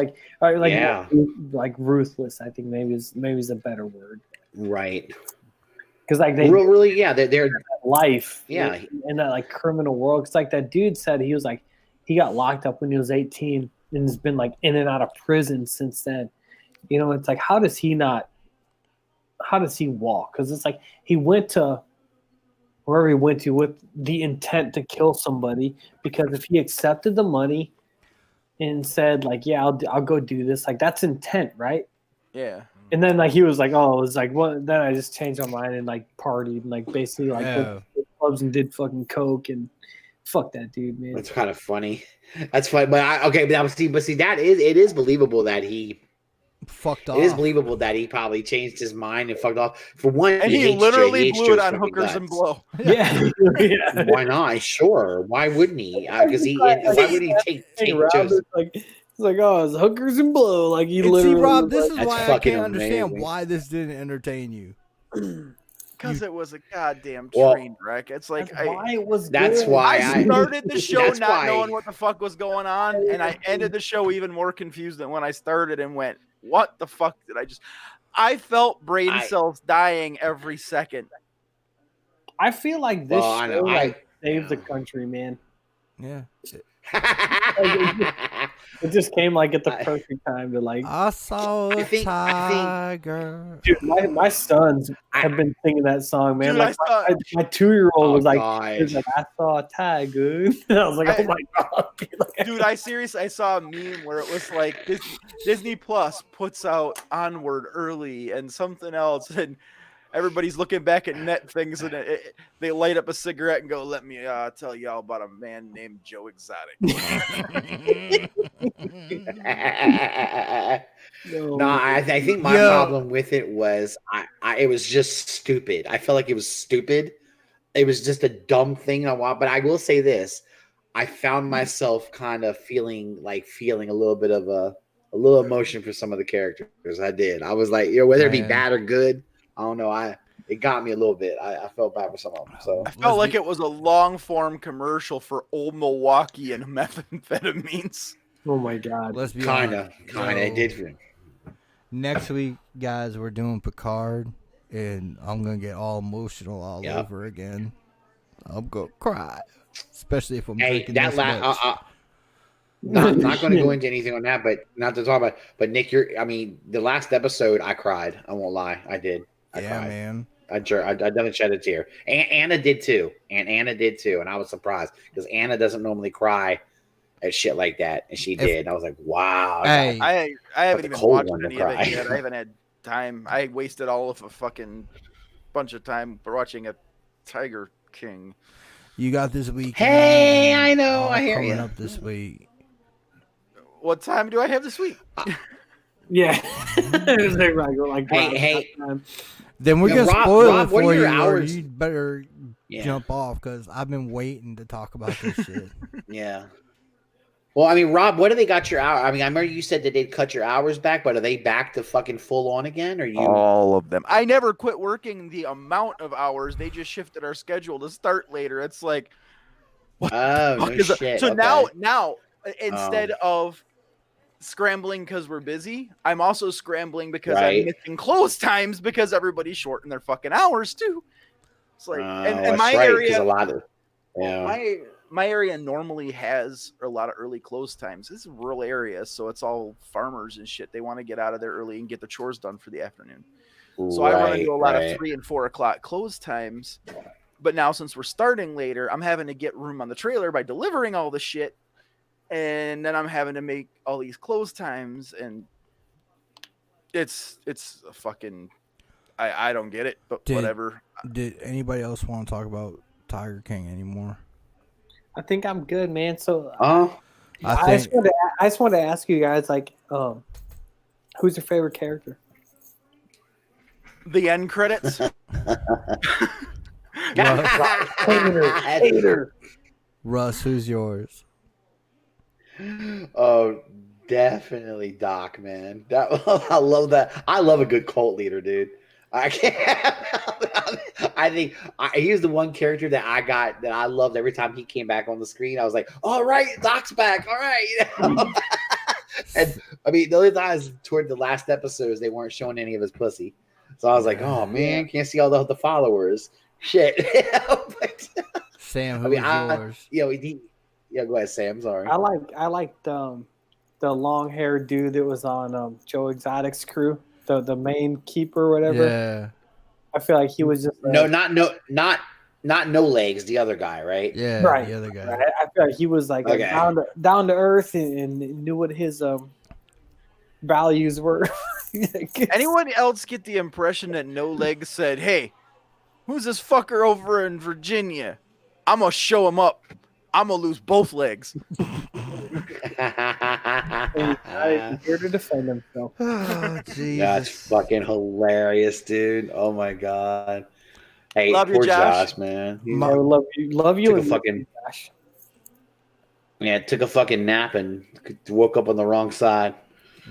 like, Yeah. like ruthless. I think maybe is a better word. Right. Because like they Really, yeah. They're life yeah. in that like criminal world. It's like that dude said he was like he got locked up when he was 18 and has been like in and out of prison since then. You know, it's like how does he walk? Because it's like he went to wherever he went to with the intent to kill somebody. Because if he accepted the money and said like, yeah, I'll go do this, like that's intent, right? Yeah. And then like he was like, oh, it was like, well, then I just changed my mind and like partied and like basically like went Yeah. to clubs and did fucking coke and fuck that dude, man. That's kind of funny. That's funny, but see, that is believable that he. Fucked off. It is believable that he probably changed his mind and fucked off. For one, And he hates literally hates blew it Joe's on fucking hookers and guts. blow. Yeah, yeah. Why not? Sure. Why wouldn't he? Because why would he take Rob Joe's? is like, it's like, oh, it's hookers and blow. Like he And literally. see, Rob, was this like, is That's why I fucking can't understand amazing. why this didn't entertain you. Because it was a goddamn Well, train wreck. It's like that's why it was. That's good. why I started the show that's not why- knowing what the fuck was going on, and I ended the show even more confused than when I started and went, "What the fuck did I just?" I felt brain cells dying every second. I feel like this Well, I know. show like saved the country, man. Yeah. It just came like at the I- perfect time to like. I saw a I think- tiger. Dude, my sons have been singing that song, man. Dude, like I saw- my 2-year-old was like, God. he was like, I saw a tiger. And I was like, oh my god, Dude, I saw a meme where it was like Disney Plus puts out Onward early and something else, and everybody's looking back at net things, and they light up a cigarette and go, "Let me tell y'all about a man named Joe Exotic." No, I think my problem with it was it was just stupid. I felt like it was stupid. It was just a dumb thing I want. But I will say this: I found myself kind of feeling a little bit of a little emotion for some of the characters. I did. I was like, whether it be bad or good, I don't know. It got me a little bit. I felt bad for some of them. So I felt like it was a long form commercial for Old Milwaukee and methamphetamines. Oh my god. Let's be kind of honest. it did. Next week, guys, we're doing Picard, and I'm gonna get all emotional all Yep. over again. I'm gonna cry, especially if I'm Hey, drinking that this much. not going to go into anything on that, but not to talk about. But Nick, the last episode, I cried. I won't lie, I did. I Yeah, cried. man. I definitely shed a tear. Anna did too, and I was surprised because Anna doesn't normally cry at shit like that, and she did. And I was like, wow. Hey, I haven't the even cold watched one to any of cry. it yet. I haven't had time. I wasted all of a fucking bunch of time watching a Tiger King. you got this week. Hey, I know, I hear coming ya. up this week. What time do I have this week? Yeah. It was like, Hey. Then we're Yeah, gonna Rob- spoil Rob, it what are for your you, or hours? you better Yeah. jump off because I've been waiting to talk about this shit. Yeah. Well, Rob, what do they got your hour? I remember you said that they'd cut your hours back, but are they back to fucking full on again? Or you? All of them. I never quit working the amount of hours. They just shifted our schedule to start later. It's like, what Oh, the fuck no is that? shit. So Okay. now instead of scrambling because we're busy, I'm also scrambling because Right. I'm missing close times because everybody's shorting their fucking hours too. It's like, and that's my right, area, a lot of my area normally has a lot of early close times. This is a rural area, so it's all farmers and shit. They want to get out of there early and get the chores done for the afternoon. So I run into a lot of 3 and 4 o'clock close times. But now since we're starting later, I'm having to get room on the trailer by delivering all the shit. And then I'm having to make all these close times, and it's a fucking I don't get it, but whatever. Did anybody else want to talk about Tiger King anymore? I think I'm good, man. So I just wanted to ask you guys, like, who's your favorite character? The end credits. Hater. Russ, who's yours? Oh, definitely Doc, man. I love that. I love a good cult leader, dude. I can't. I think he was the one character that I loved every time he came back on the screen. I was like, all right, Doc's back. All right. You know? And I mean, the only times toward the last episodes, they weren't showing any of his pussy. So I was like, oh man, can't see all the followers. Shit. But, Sam, who was yours? Yeah, go ahead, Sam. Sorry. I liked the long haired dude that was on Joe Exotic's crew, the main keeper or whatever. Yeah. I feel like he was just not no legs, the other guy, right? Yeah, right. the other guy. Right? I feel like he was like down to earth and knew what his values were. Anyone else get the impression that No Legs said, "Hey, who's this fucker over in Virginia? I'm gonna show him up. I'm gonna lose both legs." I'm here to defend himself. Oh, Jesus. That's fucking hilarious, dude. Oh my god. Hey, Love you, poor Josh. Man. I love you, Took a fucking Josh. took a fucking nap and woke up on the wrong side,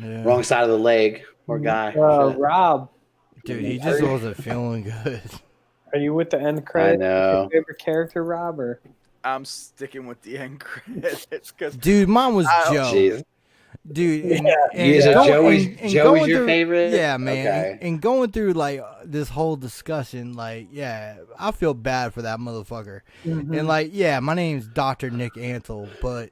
wrong side of the leg. Poor guy. Rob, Dude, he just wasn't feeling good. are you with the end credits? I know. Your favorite character, Rob, or I'm sticking with the end credits because Dude, mine was Joe. Jeez. Dude, Joe was your favorite? Yeah, man. Okay. And going through like this whole discussion, like, yeah, I feel bad for that motherfucker. Mm-hmm. And like, yeah, my name's Dr. Nick Antle, but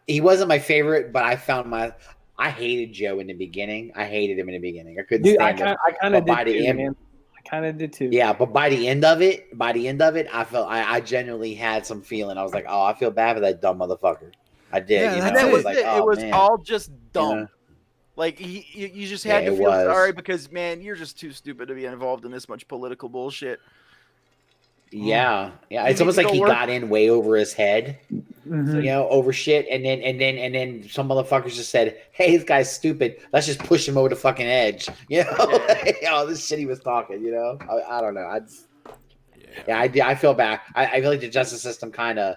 he wasn't my favorite, but I hated Joe in the beginning. I hated him in the beginning. I couldn't stand him. I kind of did too, man. I kind of did too. Yeah, but by the end of it, I felt I genuinely had some feeling. I was like, oh, I feel bad for that dumb motherfucker. I did. Yeah, you know? that's that I was like, it. oh, It was man. all just dumb. Yeah. Like you just had Yeah, to it feel was. sorry because man, you're just too stupid to be involved in this much political bullshit. Yeah. It's need almost to like go he work. got in way over his head, Mhm. over shit, and then some motherfuckers just said, "Hey, this guy's stupid. Let's just push him over the fucking edge." This shit he was talking. I don't know. I feel bad. I feel like the justice system kind of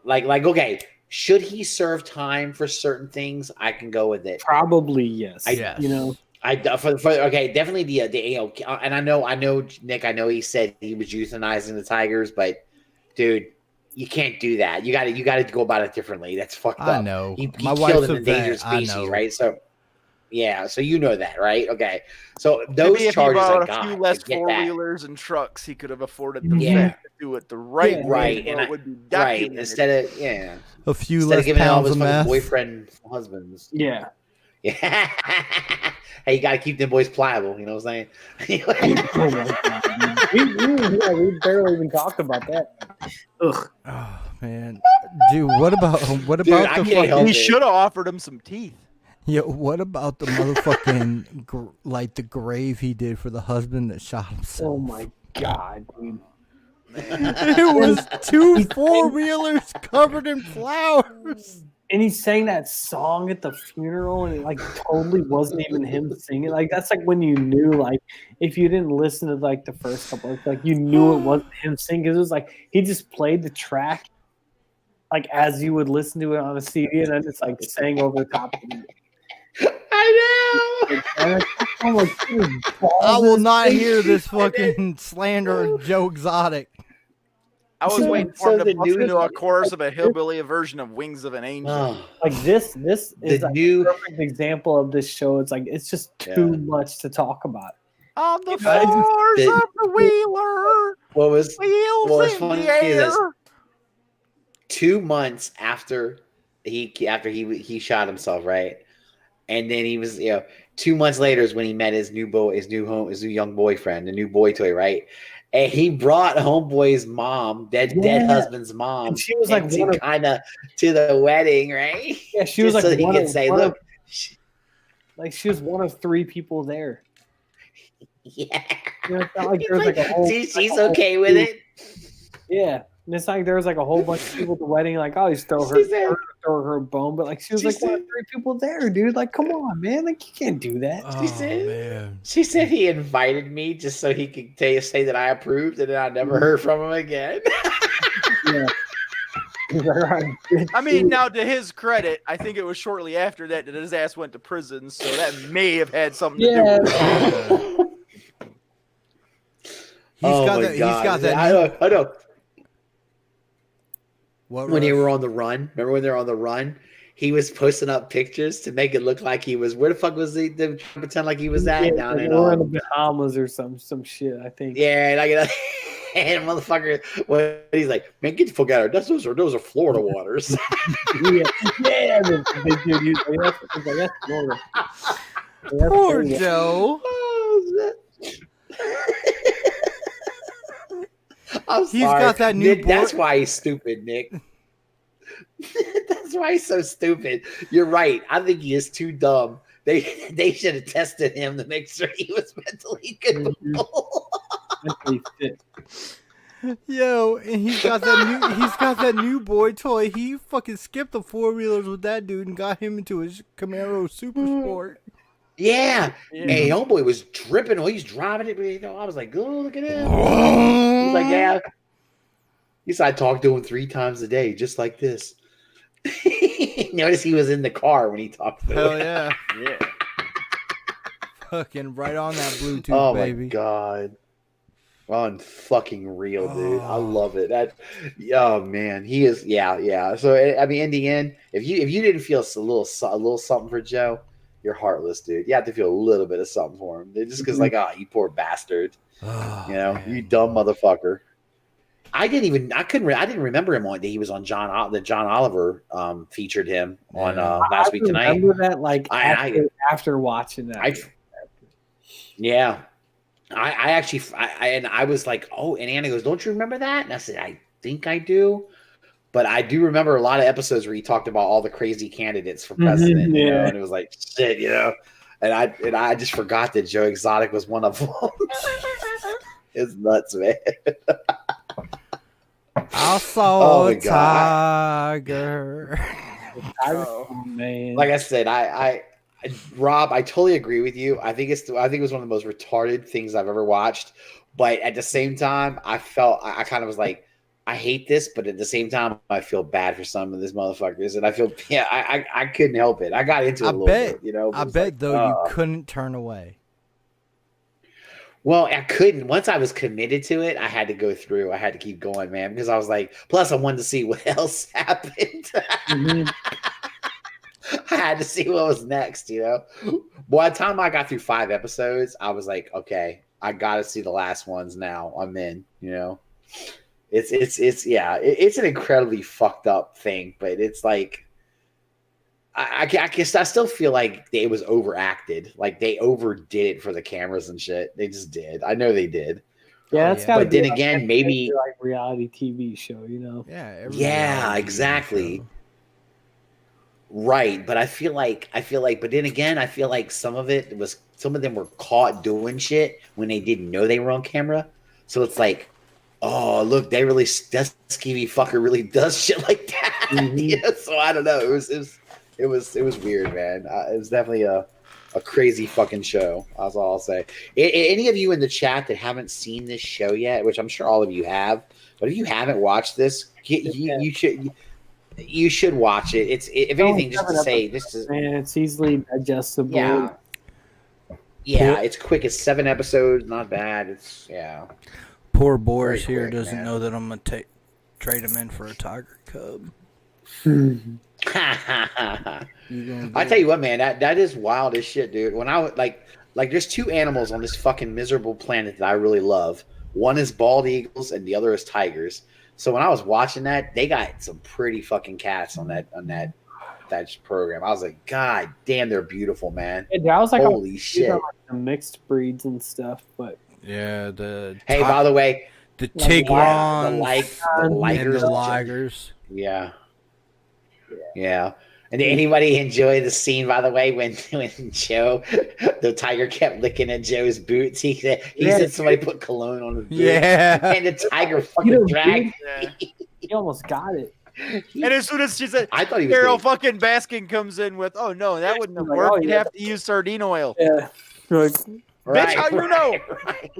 like okay. Should he serve time for certain things? I can go with it. Probably yes. Yes. Definitely the and I know Nick. I know he said he was euthanizing the tigers, but dude, you can't do that. You got to go about it differently. That's fucked up. I know. He My killed wife's an a endangered vet. I species, know. right? So yeah, so you know that, right? Okay, so those Maybe if he charges I bought got. a few less I get four that. wheelers and trucks, he could have afforded the Yeah. fact to do it the right Yeah. way. Right, so and it would be Right, documented. instead of a few instead of less giving all pounds his of fucking meth. boyfriend husbands. Yeah. Yeah. Hey, you got to keep them boys pliable. You know what I'm saying? Oh my god. We barely even talked about that. Ugh. Oh man, dude, what about I the can't help fucking? He it. should have offered him some teeth. Yeah, what about the motherfucking like the grave he did for the husband that shot himself? Oh my god, dude. It was two 4-wheelers covered in flowers. And he sang that song at the funeral, and it like totally wasn't even him singing. Like that's like when you knew, like if you didn't listen to like the first couple, like you knew it wasn't him singing. Because it was like he just played the track, like as you would listen to it on a CD, and then it's like sang over the top of it. I know. And I'm like, dude, I will balls not is- hear this fucking slander of Joe Exotic. I was So- waiting so for him the to bust news- into a chorus of a hillbilly version of Wings of an Angel. Oh, Like this is the like new. a perfect example of this show. It's like it's just too much to talk about. On the Yeah, I just- floors the- of the wheeler, What was wheels was in funny the is air. this. 2 months after he shot himself, right? And then he was 2 months later is when he met his new young boyfriend, the new boy toy, right? And he brought homeboy's mom, dead husband's mom, And she was like into one of- kind of to the wedding, right? Yeah, she was Just like so he one could of- say, one look, Like she was one of 3 people there. yeah, You know, it's not like there was like a whole. she's like a whole okay with group. it. Yeah, and it's like there was like a whole bunch of people at the wedding. Like, oh, he's throw She said- her a bone, but like she was She like one of said- 3 people there, dude. Like, come on, man. Like you can't do that. Oh said- man, She said he invited me just so he could say that I approved, and then I never heard from him again. Yeah. I mean, now to his credit, I think it was shortly after that his ass went to prison, so that may have had something to do with it. He's got that. I know. What, When they Russ? were on the run, remember when they were on the run? He was posting up pictures to make it look like he was. Where the fuck was he? To pretend like he was at down in in the Bahamas or some shit. I think. Yeah, and I get and motherfucker. Well, he's like, man, get the fuck out of here. Those are Florida waters. Yeah, the dude. He's like, that's Florida. Poor Joe. Oh, I'm He's sorry. got that new Nick, boy- That's why he's stupid, Nick. That's why he's so stupid. You're right. I think he is too dumb. They should have tested him to make sure he was mentally capable. Yo, and he's got that new boy toy. He fucking skipped the 4-wheelers with that dude and got him into his Camaro Super Sport. Yeah. Hey, homeboy was dripping. Oh, he's driving it. But, I was like, oh, look at him. He's like, yeah. He said I talk to him 3 times a day, just like this. Notice he was in the car when he talked to Hell him. yeah. Yeah. Fucking right on that Bluetooth, Oh baby. my god. Unfucking real, dude. I Oh. love it. Oh man, he is. Yeah. So I mean, in the end, if you didn't feel a little something for Joe, you're heartless, dude. You have to feel a little bit of something for him, just because, like, you poor bastard. Oh, You man. dumb motherfucker. I didn't remember him on. He was on John Oliver featured him on Last Week Tonight. I remember that, like, I- after watching that. I was like, oh, and Anna goes, don't you remember that? And I said, I think I do. But I do remember a lot of episodes where he talked about all the crazy candidates for president, and it was like, shit, and I just forgot that Joe Exotic was one of them. It's nuts, man. I saw Oh, a my God. tiger. Oh, man. Like I said, Rob, I totally agree with you. I think it was one of the most retarded things I've ever watched. But at the same time, I kind of was like, I hate this, but at the same time, I feel bad for some of these motherfuckers, and I couldn't help it. I got into it a little bit, I bet you couldn't turn away. Well, I couldn't. Once I was committed to it, I had to go through. I had to keep going, man, because I was like, plus I wanted to see what else happened. I had to see what was next, By the time I got through 5 episodes, I was like, okay, I got to see the last ones now. I'm in, It's an incredibly fucked up thing, but it's like, I guess I still feel like it was overacted. Like they overdid it for the cameras and shit. They just did. I know they did. Yeah, that's gotta But be then like again, maybe like reality TV show, Yeah. Yeah, exactly. Right, but I feel like, but then again, I feel like some of them were caught doing shit when they didn't know they were on camera. So it's like, oh, look, that skeevy fucker really does shit like that. So I don't know. It was weird, man. It was definitely a crazy fucking show. That's all I'll say. Any of you in the chat that haven't seen this show yet, which I'm sure all of you have, but if you haven't watched this, you should watch it. If anything, just to say this is, man, it's easily digestible. Yeah, it's quick. It's 7 episodes, not bad. Poor Boris Very here quick, doesn't man. know that I'm gonna trade him in for a tiger cub. I tell you what, man, that is wild as shit, dude. When I was like there's 2 animals on this fucking miserable planet that I really love. One is bald eagles and the other is tigers. So when I was watching that, they got some pretty fucking cats on that program. I was like, God damn, they're beautiful, man. Yeah, I was like, holy shit. Like the mixed breeds and stuff, but Yeah, Hey, by the way, the Like, Tigrons the and ligers, the ligers. Yeah. And did anybody enjoy the scene, by the way, when Joe, the tiger kept licking at Joe's boots? He said somebody put cologne on his boots. Yeah. And the tiger fucking dragged. he almost got it. And as soon as she said, I thought he was Carol dead. fucking Baskin comes in with, oh no, that wouldn't have Like, worked. oh, You'd yeah. have to use sardine oil. Yeah. Like, Bitch, how you know? Right.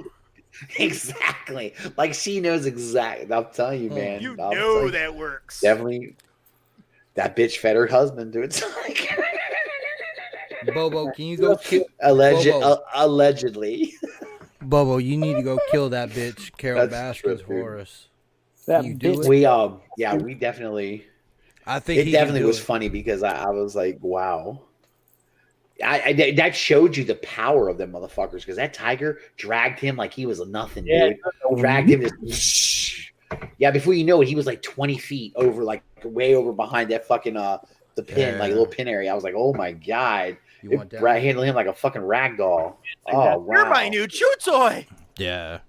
Exactly. Like she knows exactly. I'm telling you, man. You I'm know telling you, that works. definitely. That bitch fed her husband, dude. It's like Bobo, can you go kill allegedly. Bobo? You need to go kill that bitch, Carol That's Baskins, true, for dude. us. That Can you do bitch. it? We definitely. I think It he can definitely do was it. funny because I was like, wow. That showed you the power of them motherfuckers because that tiger dragged him like he was a nothing, Yeah, dude. Dragged him. Yeah, before you know it, he was like 20 feet over, like way over behind that fucking the pin, like Yeah. little pin area. I was like, oh my god, You it want that? handled him like a fucking rag doll. Oh wow, You're my new chew toy. Yeah.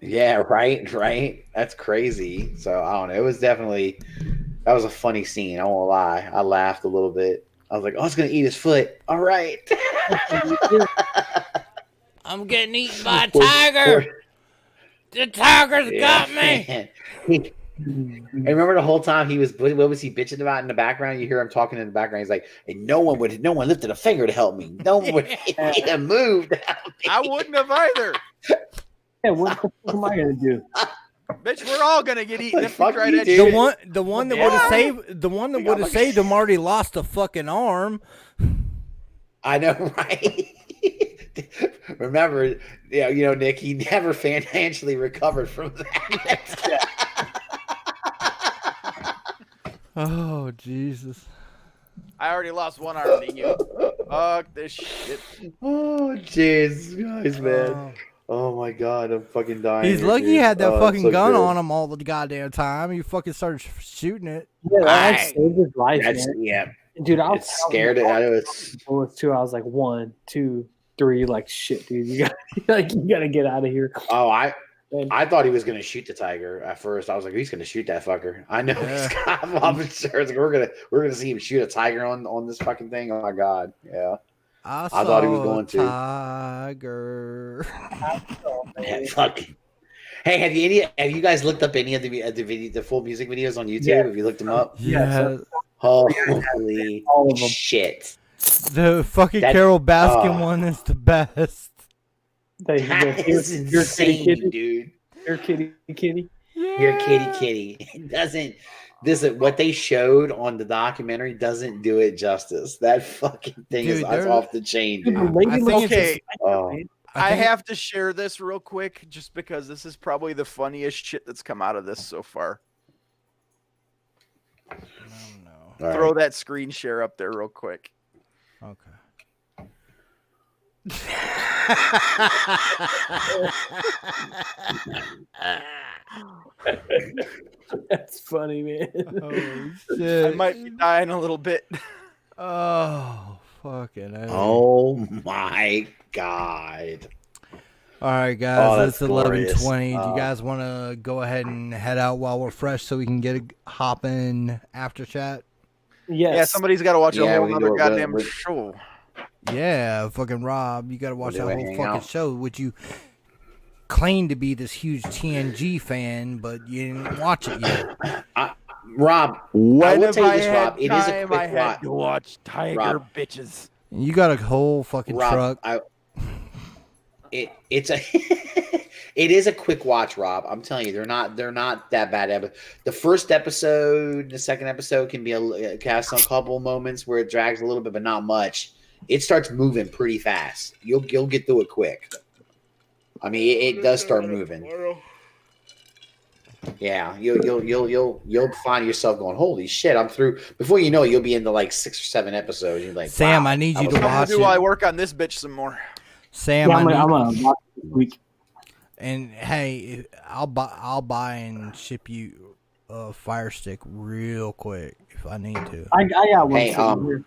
yeah, right. That's crazy. So I don't know. It was definitely that was a funny scene. I won't lie. I laughed a little bit. I was like, oh, it's gonna eat his foot. All right. I'm getting eaten by a Poor- tiger. poor- The tiger's Yeah, got me. man. And remember the whole time he was what was he bitching about in the background? You hear him talking in the background. He's like, and no one lifted a finger to help me. No one would even moved. I wouldn't have either. Yeah, what the fuck am I gonna do? Bitch, we're all gonna get eaten if we Fuck try you, that dude. shit. The one that Yeah. would have saved We got like- saved him already lost a fucking arm. I know, right? Remember, you know, Nick, he never financially recovered from that. Oh Jesus. I already lost one arm to you. Fuck this shit. Oh, jeez, guys, man. Oh. Oh my god, I'm fucking dying. He's here, lucky he dude. had that Oh, it's fucking so gun good. on him all the goddamn time. He fucking started shooting it. Yeah, that Right. saved his life, That's man. yeah. Dude, I was It's scared. I know it's. bullets too. I was like 1, 2, 3. Like shit, dude. You gotta get out of here. Oh, And I thought he was gonna shoot the tiger at first. I was like, he's gonna shoot that fucker. I know Yeah. he's got. I'm sure it's like, we're gonna see him shoot a tiger on this fucking thing. Oh my god, yeah. I thought he was saw going a to. tiger. Man, fucking. Hey, have you guys looked up any of the full music videos on YouTube? Yeah. Have you looked them up? Yeah. Holy all of them. shit! The fucking That- Carol Baskin oh. one is the best. That is Your insane, kitty, dude. your kitty. Your kitty. It doesn't. This is what they showed on the documentary doesn't do it justice. That fucking thing Dude, is they're- off the chain, Dude, the dude. lady I think looks it's- just Oh. man. I think- have to share this real quick just because this is probably the funniest shit that's come out of this so far. No. All right. Throw that screen share up there real quick. Okay. That's funny, man. Oh I shit. might be dying a little bit. Oh fucking. A. Oh my god. All right, Oh, guys. that's It's glorious. 11:20. Do you Oh. guys want to go ahead and head out while we're fresh so we can get a hopping after chat? Yes. Yeah, somebody's got to watch Yeah, a we whole can other do it. goddamn We're- show. Yeah, fucking Rob, you got to watch We'll that do it, whole hang fucking out. show, which you claim to be this huge TNG fan, but you didn't watch it yet. Rob, I When will have tell you I this, had Rob. It is a time, quick I had watch. to watch Tiger Rob. bitches. You got a whole fucking Rob, truck. it's a it is a quick watch, Rob. I'm telling you, they're not that bad. The first episode, the second episode can be cast on a couple moments where it drags a little bit, but not much. It starts moving pretty fast. You'll get through it quick. I mean, it does start moving. Yeah, you'll find yourself going, holy shit, I'm through. Before you know it, you'll be into like 6 or 7 episodes. You're like, Sam, wow, I need that you was to What fast. watch do I it. work on this bitch some more? Sam, Yeah, I need, I'm gonna watch it this week. and hey, I'll buy and ship you a Fire Stick real quick if I need to. I got one. Hey, sitting here.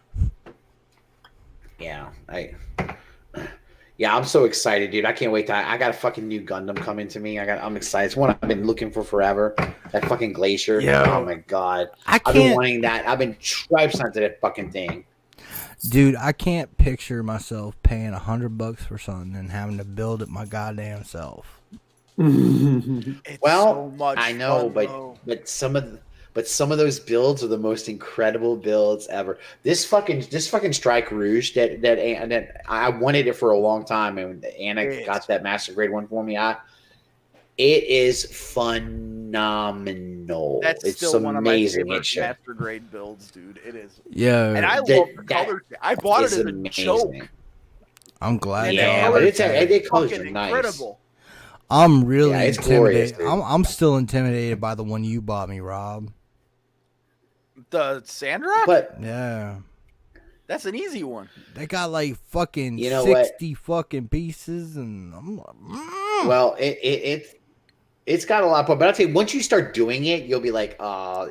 Yeah, I'm so excited, dude. I can't wait. I got a fucking new Gundam coming to me. I'm excited. It's one I've been looking for forever. That fucking Glacier. Yo. Oh my god. I I've been can't, wanting that. I've been tribe to that fucking thing. dude. I can't picture myself paying $100 for something and having to build it my goddamn self. It's Well, so much I know, fun, though. but some of those builds are the most incredible builds ever. This fucking Strike Rouge that I wanted it for a long time, and Anna Yes. got that Master Grade one for me. It is phenomenal. That's It's still one of my amazing. favorite It should. master grade builds, dude. It is. Yeah, And I That- love the that color. I bought it is as a amazing. joke. I'm glad. And y'all Yeah, colors but like it's that. they colors are Fucking nice. incredible. I'm really Yeah, it's glorious, intimidated. dude. I'm still intimidated by the one you bought me, Rob. The Sandrock? But Yeah, That's an easy one. they got like fucking You know what? 60 fucking pieces, and I'm like, well, it's got a lot of. But I'll tell you, once you start doing it, you'll be like,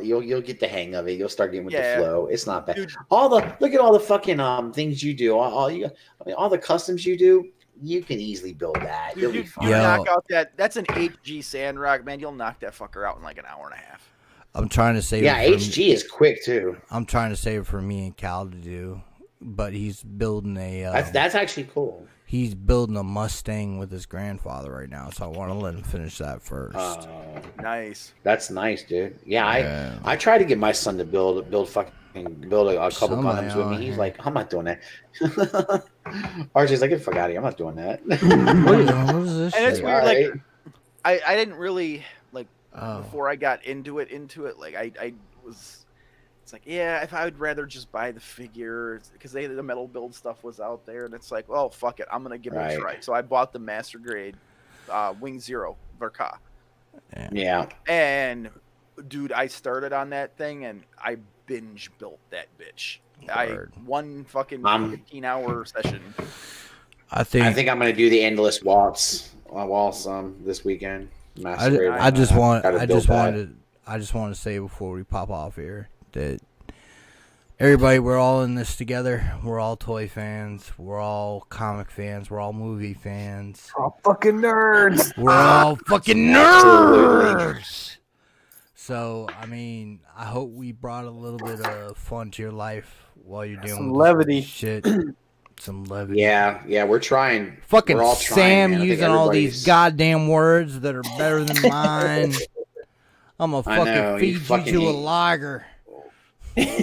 you'll get the hang of it. You'll start getting with Yeah. the flow. It's not bad. Dude. Look at all the fucking things you do. All the customs you do. You can easily build that. You'll be You fine. Yeah. knock out that's an HG Sandrock, man. You'll knock that fucker out in like an hour and a half. I'm trying to save. Yeah, it for HG is quick too. I'm trying to save it for me and Cal to do, but he's building a. That's actually cool. He's building a Mustang with his grandfather right now, so I want to let him finish that first. Nice. That's nice, dude. Yeah, Yeah. I try to get my son to build a couple Somebody condoms with out me. He's here. like, I'm not doing that. RJ's like, get the fuck out of here. I'm not doing that. what is this? And it's shit? weird, like, Alright. I didn't really like Oh. before I got into it, like I was it's like, yeah, if I would rather just buy the figure because the metal build stuff was out there, and it's like, well, fuck it, I'm gonna give it a Right. try. So I bought the master grade Wing Zero Verka. Yeah. And dude, I started on that thing and I binge built that bitch. Word. One fucking 15-hour session. I think I'm gonna do the endless waltz this weekend. Masquerade. I just want gotta I build just that. wanted to say before we pop off here that everybody, we're all in this together. We're all toy fans. We're all comic fans. We're all movie fans. Oh, fucking nerds. We're all fucking nerds. So, I mean, I hope we brought a little bit of fun to your life while you're dealing Some with levity. this shit. Some levity. Yeah, we're trying. Fucking We're all trying, Sam man. I think using all these everybody's- goddamn words that are better than mine. I'm gonna I fucking know, you feed fucking you to a idiot. lager.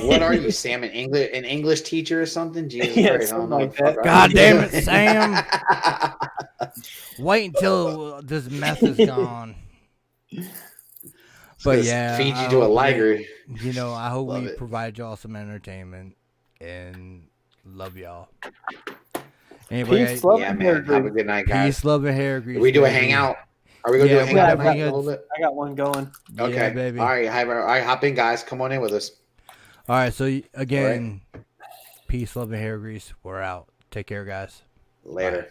What are you, Sam? An English teacher or something? Jesus Yeah, Christ, I don't something know. like what the fuck that. I God am. damn it, Sam. Wait until this meth is gone. But Just yeah, feed I you to a hope liger. You know, I hope Love we it. provide y'all some entertainment and love y'all. Anybody, Peace, love, Yeah, and man. Have a hair good night, guys. peace, love, and hair grease. Are we do a baby. hangout? Are we gonna do Yeah, a hangout we tonight got- a little bit? I got one going. Yeah, Okay, baby. All right, hop in, guys. Come on in with us. All right, so again, peace, love, and hair grease. We're out. Take care, guys. Later.